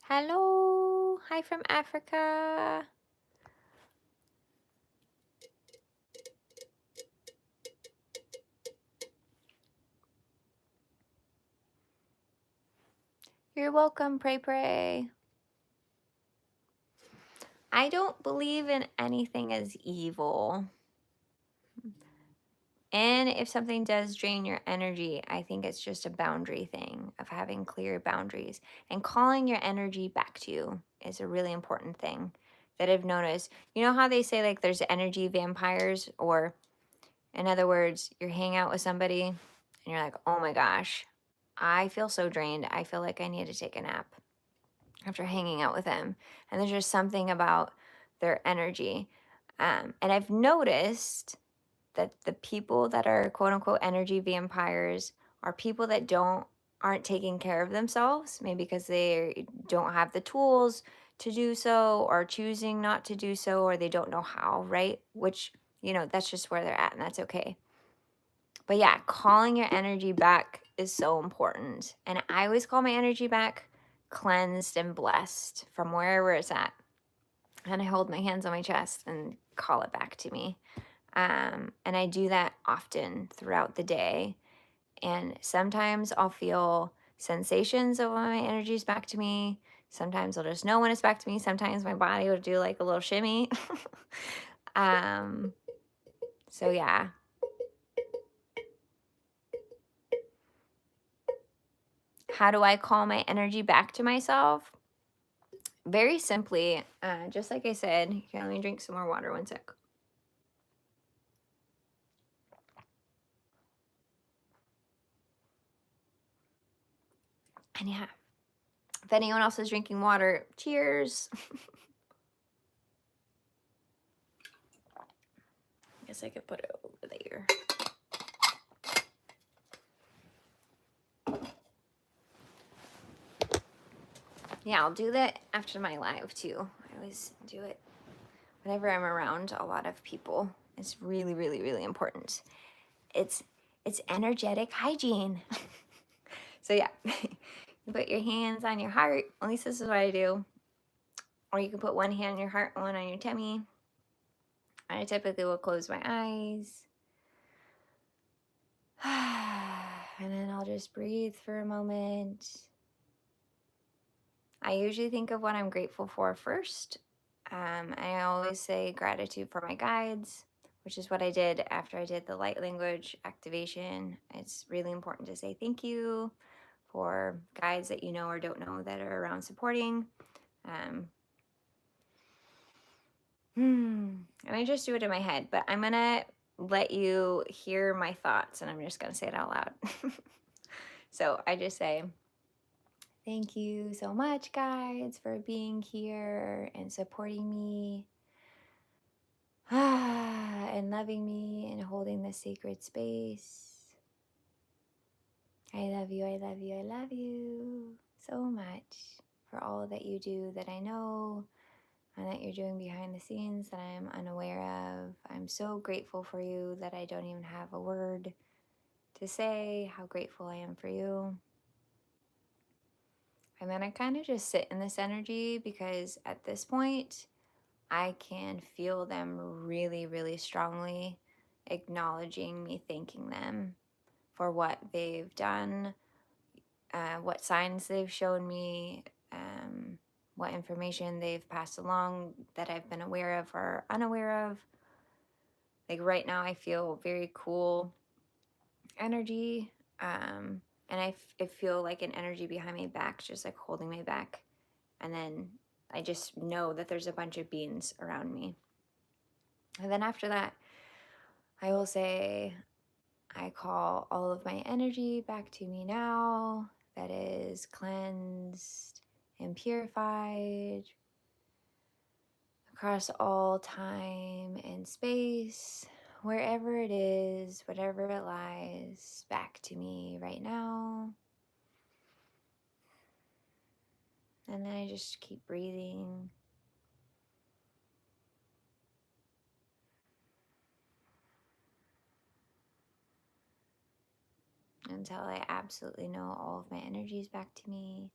Hello. Hi from Africa. You're welcome, Pray. I don't believe in anything as evil. And if something does drain your energy, I think it's just a boundary thing of having clear boundaries. And calling your energy back to you is a really important thing that I've noticed. You know how they say like there's energy vampires, or in other words, you're hanging out with somebody and you're like, oh my gosh, I feel so drained. I feel like I need to take a nap after hanging out with them. And there's just something about their energy. And I've noticed that the people that are quote unquote energy vampires are people that aren't taking care of themselves, maybe because they don't have the tools to do so, or choosing not to do so, or they don't know how, right? Which, that's just where they're at, and that's okay. But yeah, calling your energy back is so important. And I always call my energy back cleansed and blessed from wherever it's at. And I hold my hands on my chest and call it back to me. And I do that often throughout the day. And sometimes I'll feel sensations of when my energy is back to me. Sometimes I'll just know when it's back to me. Sometimes my body will do like a little shimmy. um, so yeah. How do I call my energy back to myself? Very simply, just like I said, okay, let me drink some more water, 1 sec. And yeah, if anyone else is drinking water, cheers. I guess I could put it over there. Yeah, I'll do that after my live too. I always do it whenever I'm around a lot of people. It's really, really, really important. It's energetic hygiene. So yeah, you put your hands on your heart. At least this is what I do. Or you can put one hand on your heart, one on your tummy. I typically will close my eyes. And then I'll just breathe for a moment. I usually think of what I'm grateful for first. I always say gratitude for my guides, which is what I did after I did the light language activation. It's really important to say thank you for guides that you know or don't know that are around supporting. And I just do it in my head, but I'm going to let you hear my thoughts, and I'm just going to say it out loud. So I just say, thank you so much, guides, for being here and supporting me. And loving me and holding this sacred space. I love you, I love you, I love you so much for all that you do that I know and that you're doing behind the scenes that I'm unaware of. I'm so grateful for you that I don't even have a word to say how grateful I am for you. And then I kind of just sit in this energy because at this point, I can feel them really, really strongly acknowledging me, thanking them for what they've done, what signs they've shown me, what information they've passed along that I've been aware of or unaware of. Like right now, I feel very cool energy, and I feel like an energy behind my back, just like holding my back. And then I just know that there's a bunch of beings around me. And then after that, I will say, I call all of my energy back to me now that is cleansed and purified across all time and space, wherever it is, whatever it lies, back to me right now. And then I just keep breathing. Until I absolutely know all of my energy is back to me.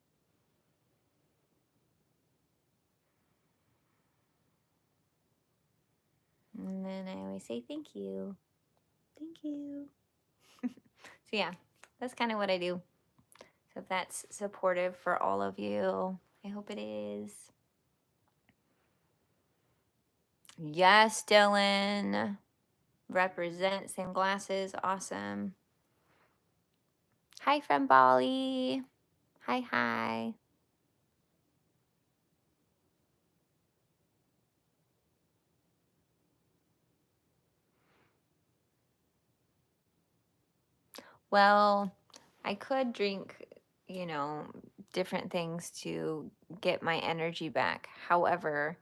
And then I always say, thank you. Thank you. So yeah, that's kind of what I do. So if that's supportive for all of you, I hope it is. Yes, Dylan. Represent, same glasses, awesome. Hi from Bali. Hi, hi. Well, I could drink, you know, different things to get my energy back. However,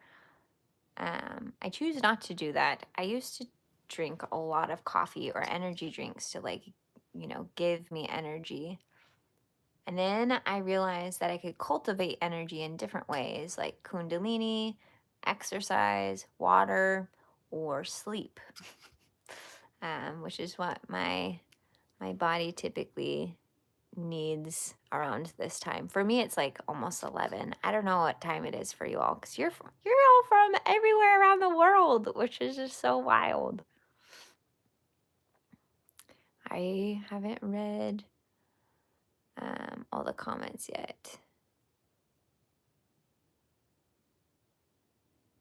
I choose not to do that. I used to drink a lot of coffee or energy drinks to, like, give me energy. And then I realized that I could cultivate energy in different ways, like kundalini, exercise, water, or sleep, which is what my body typically needs around this time. For me, it's like almost 11. I don't know what time it is for you all, because you're all from everywhere around the world, which is just so wild. I haven't read all the comments yet.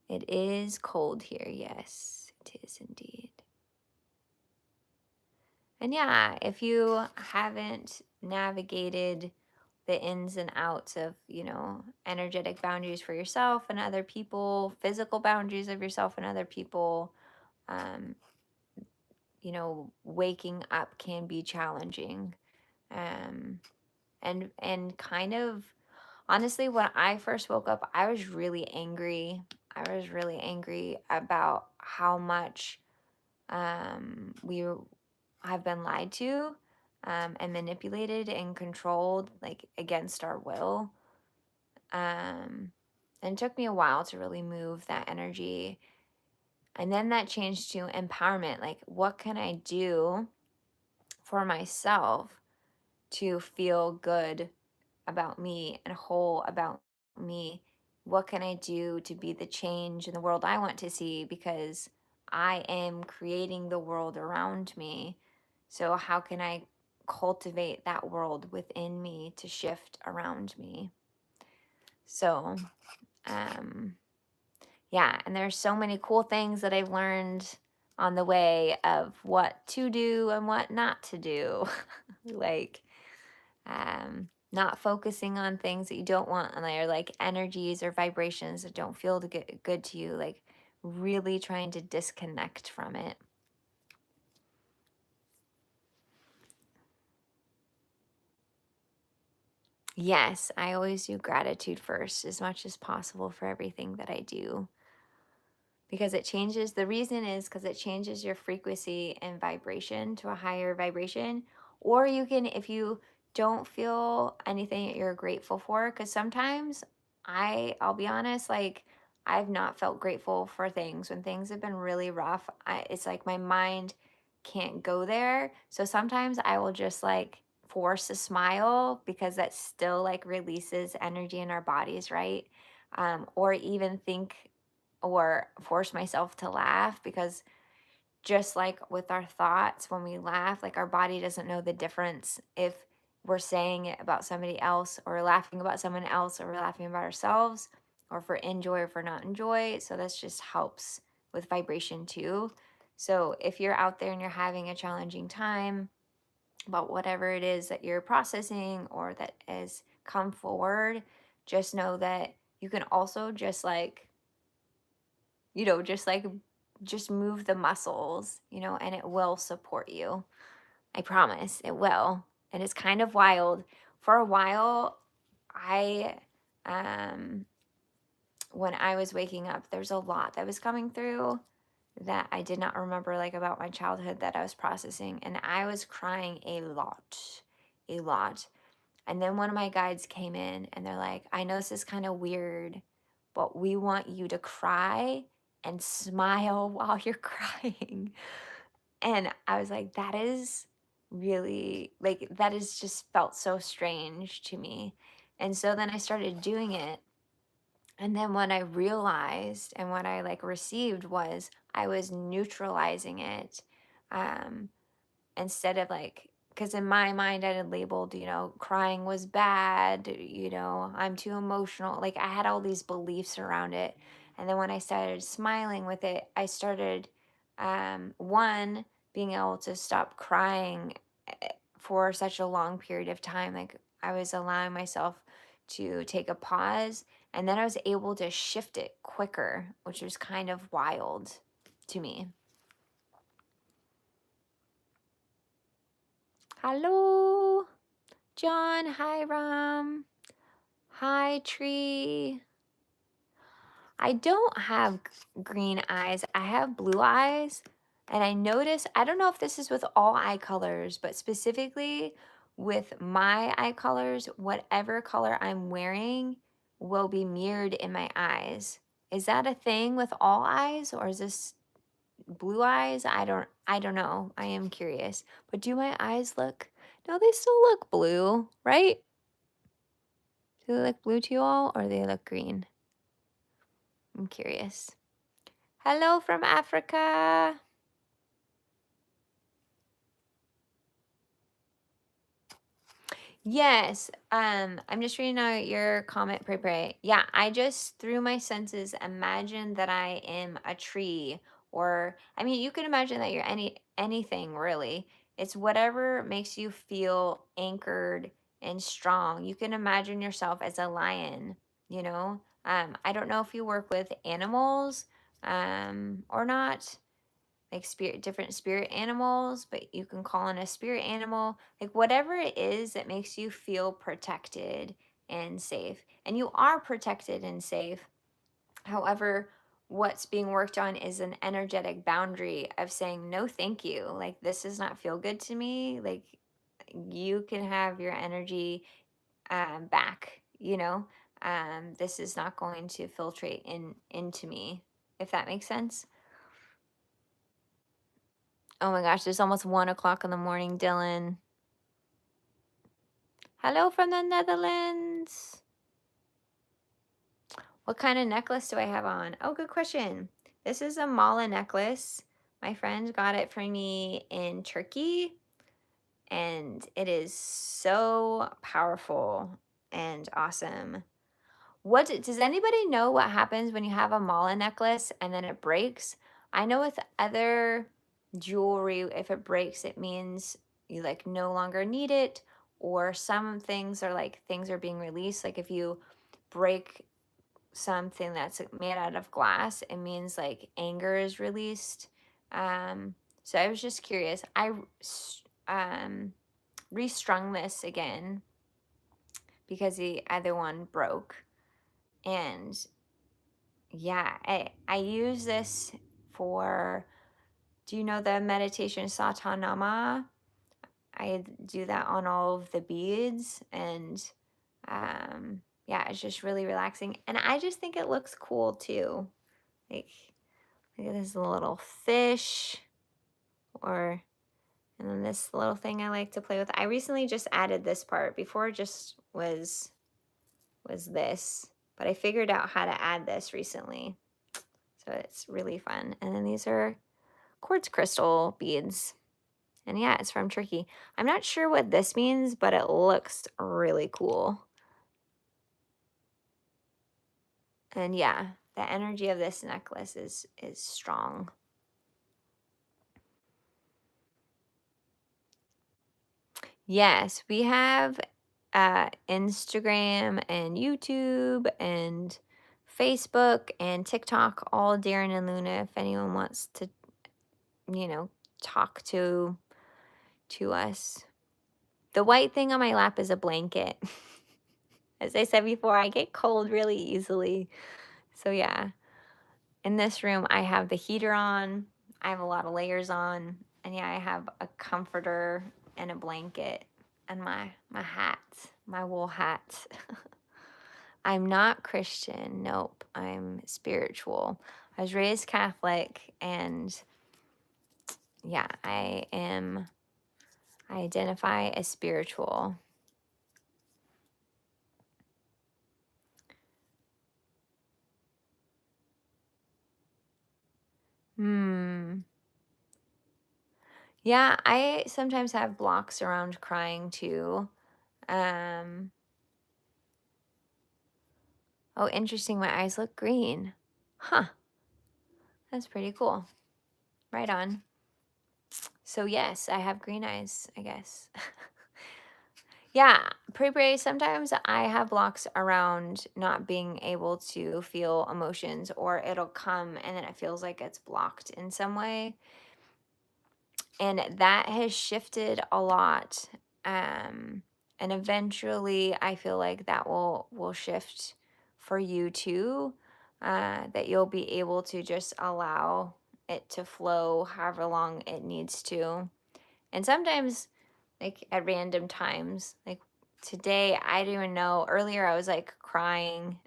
It is cold here. Yes, it is indeed. And yeah, if you haven't navigated the ins and outs of, energetic boundaries for yourself and other people, physical boundaries of yourself and other people, um, waking up can be challenging. Um, and kind of honestly, when I first woke up, I was really angry. I was really angry about how much we have been lied to, and manipulated and controlled, like, against our will. And it took me a while to really move that energy. And then that changed to empowerment. Like, what can I do for myself to feel good about me and whole about me? What can I do to be the change in the world I want to see? Because I am creating the world around me. So, how can I cultivate that world within me to shift around me? So, um, yeah, and there's so many cool things that I've learned on the way of what to do and what not to do. Like, not focusing on things that you don't want, and they're like energies or vibrations that don't feel good to you, like really trying to disconnect from it. Yes, I always do gratitude first as much as possible for everything that I do, because it changes. The reason is because it changes your frequency and vibration to a higher vibration. Or you can, if you don't feel anything that you're grateful for, because sometimes I'll be honest, like, I've not felt grateful for things when things have been really rough. It's like my mind can't go there. So sometimes I will just, like, force a smile, because that still, like, releases energy in our bodies, right? Or even think or force myself to laugh, because just like with our thoughts, when we laugh, like, our body doesn't know the difference if we're saying it about somebody else, or laughing about someone else, or we're laughing about ourselves, or for enjoy or for not enjoy. So this just helps with vibration too. So if you're out there and you're having a challenging time about whatever it is that you're processing or that has come forward, just know that you can also just, like, just like, just move the muscles, and it will support you. I promise it will. And it's kind of wild. For a while, I, um, when I was waking up, there's a lot that was coming through that I did not remember, like, about my childhood, that I was processing. And I was crying a lot, a lot. And then one of my guides came in and they're like, I know this is kind of weird, but we want you to cry and smile while you're crying. And I was like, that is really, like, that is just felt so strange to me. And so then I started doing it. And then what I realized and what I, like, received was I was neutralizing it. Um, Instead of, like, because in my mind I had labeled, crying was bad, I'm too emotional. Like, I had all these beliefs around it. And then when I started smiling with it, I started One, being able to stop crying for such a long period of time. Like I was allowing myself to take a pause, and then I was able to shift it quicker, which was kind of wild to me. Hello, John. Hi, Ram. Hi, Tree. I don't have green eyes. I have blue eyes. And I notice, I don't know if this is with all eye colors, but specifically with my eye colors, whatever color I'm wearing will be mirrored in my eyes. Is that a thing with all eyes, or is this blue eyes? I don't know. I am curious. But do my eyes look, no, they still look blue, right? Do they look blue to you all, or they look green? I'm curious. Hello from Africa. Yes. I'm just reading out your comment, pray pray. Yeah, I just through my senses imagine that I am a tree, or I mean you can imagine that you're anything really. It's whatever makes you feel anchored and strong. You can imagine yourself as a lion, you know? I don't know if you work with animals or not, like different spirit animals, but you can call in a spirit animal, like whatever it is that makes you feel protected and safe. And you are protected and safe. However, what's being worked on is an energetic boundary of saying no thank you, like this does not feel good to me, like you can have your energy back, this is not going to filtrate into me, if that makes sense. Oh my gosh, it's almost 1 o'clock in the morning, Dylan. Hello from the Netherlands. What kind of necklace do I have on? Oh, good question. This is a mala necklace. My friend got it for me in Turkey, and it is so powerful and awesome. Does anybody know what happens when you have a mala necklace and then it breaks? I know with other jewelry, if it breaks, it means you like no longer need it, or some things are like things are being released. Like if you break something that's like, made out of glass, it means like anger is released. So I was just curious. I restrung this again because the other one broke. And yeah, I use this for, do you know the meditation Satanama? I do that on all of the beads, and yeah, it's just really relaxing. And I just think it looks cool too. Like, look at this little fish, or, and then this little thing I like to play with. I recently just added this part. Before it just was this, but I figured out how to add this recently. So it's really fun. And then these are quartz crystal beads. And yeah, it's from Turkey. I'm not sure what this means, but it looks really cool. And yeah, the energy of this necklace is strong. Yes, we have Instagram and YouTube and Facebook and TikTok, all Daren and Luna, if anyone wants to, talk to us. The white thing on my lap is a blanket. As I said before, I get cold really easily. So yeah, in this room, I have the heater on. I have a lot of layers on. And yeah, I have a comforter and a blanket and my hat, my wool hat. I'm not Christian. Nope, I'm spiritual. I was raised Catholic, and yeah, I identify as spiritual. Yeah, I sometimes have blocks around crying too. Um, oh, interesting. My eyes look green. Huh. That's pretty cool. Right on. So yes, I have green eyes, I guess. Yeah, pre sometimes I have blocks around not being able to feel emotions, or it'll come and then it feels like it's blocked in some way. And that has shifted a lot. Um, and eventually I feel like that will shift for you too. That you'll be able to just allow it to flow however long it needs to. And sometimes, like at random times, like today, I didn't even know. Earlier, I was like crying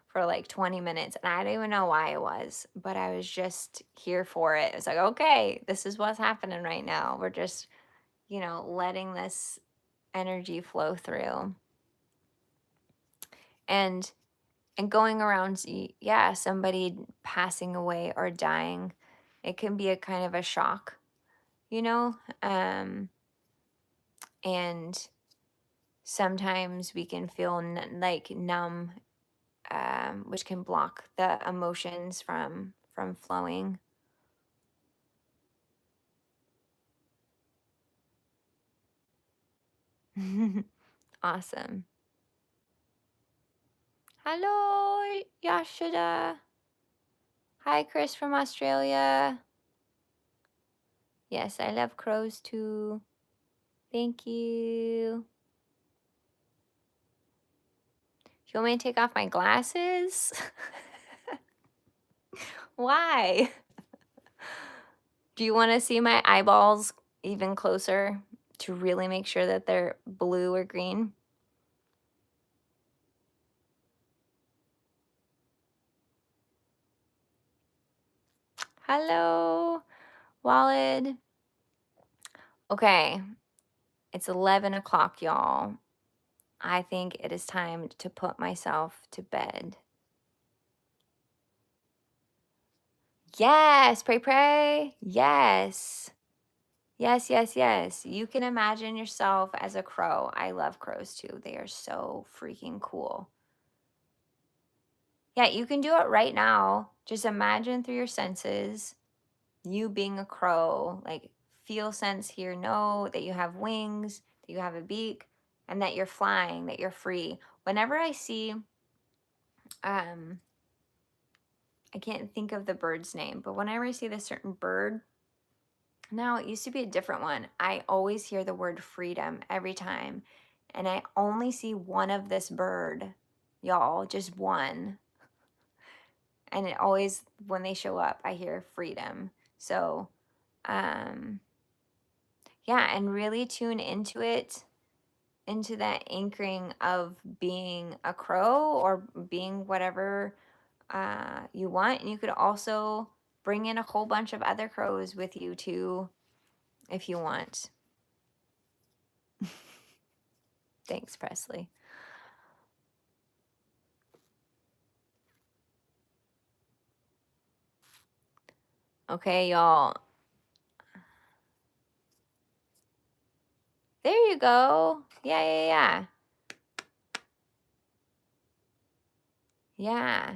for like 20 minutes, and I didn't even know why it was, but I was just here for it. It's like, okay, this is what's happening right now. We're just, letting this energy flow through. And going around, yeah, somebody passing away or dying, it can be a kind of a shock, you know? And sometimes we can feel like numb, which can block the emotions from flowing. Awesome. Hello, Yashida. Hi, Chris from Australia. Yes, I love crows too. Thank you. You want me to take off my glasses? Why? Do you want to see my eyeballs even closer to really make sure that they're blue or green? Hello, Walid. Okay, it's 11 o'clock, y'all. I think it is time to put myself to bed. Yes, pray, pray. Yes. Yes, yes, yes. You can imagine yourself as a crow. I love crows too. They are so freaking cool. Yeah, you can do it right now. Just imagine through your senses you being a crow. Like, feel, sense, hear, know that you have wings, that you have a beak, and that you're flying, that you're free. Whenever I see, I can't think of the bird's name, but whenever I see this certain bird, now it used to be a different one, I always hear the word freedom every time. And I only see one of this bird, y'all, just one. And it always, when they show up, I hear freedom. So, yeah, and really tune into it, into that anchoring of being a crow or being whatever you want. And you could also bring in a whole bunch of other crows with you too, if you want. Thanks, Presley. Okay, y'all. There you go. Yeah, yeah, yeah. Yeah.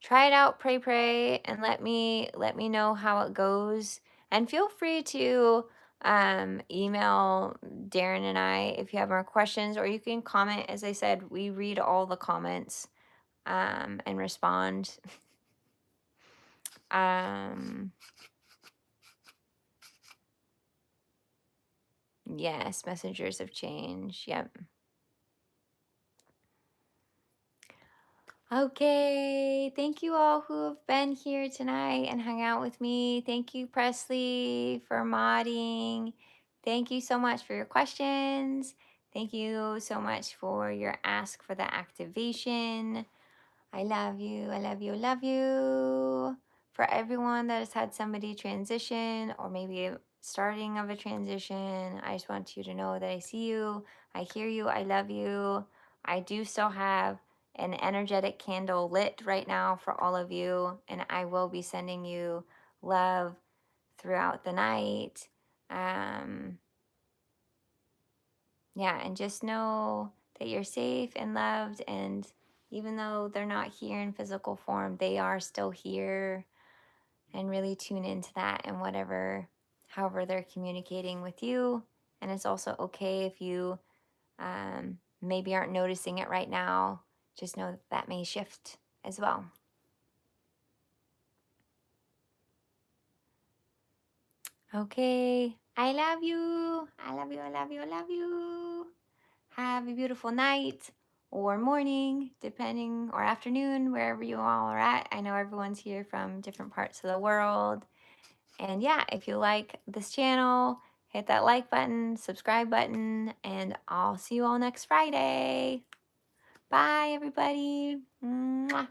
Try it out, pray pray, and let me know how it goes. And feel free to email Daren and I if you have more questions, or you can comment. As I said, we read all the comments and respond. Yes, messengers of change. Yep. Okay, thank you all who have been here tonight and hung out with me. Thank you, Presley, for modding. Thank you so much for your questions. Thank you so much for your ask for the activation. I love you. I love you. Love you. For everyone that has had somebody transition or maybe a starting of a transition, I just want you to know that I see you. I hear you. I love you. I do still have an energetic candle lit right now for all of you, and I will be sending you love throughout the night. Yeah, and just know that you're safe and loved, and even though they're not here in physical form, they are still here. and really tune into that and however they're communicating with you. And it's also okay if you maybe aren't noticing it right now. Just know that that may shift as well. Okay. I love you. I love you. I love you. I love you. Have a beautiful night or morning, depending, or afternoon, wherever you all are at. I know everyone's here from different parts of the world. And yeah, if you like this channel, hit that like button, subscribe button, and I'll see you all next Friday. Bye, everybody. Mwah.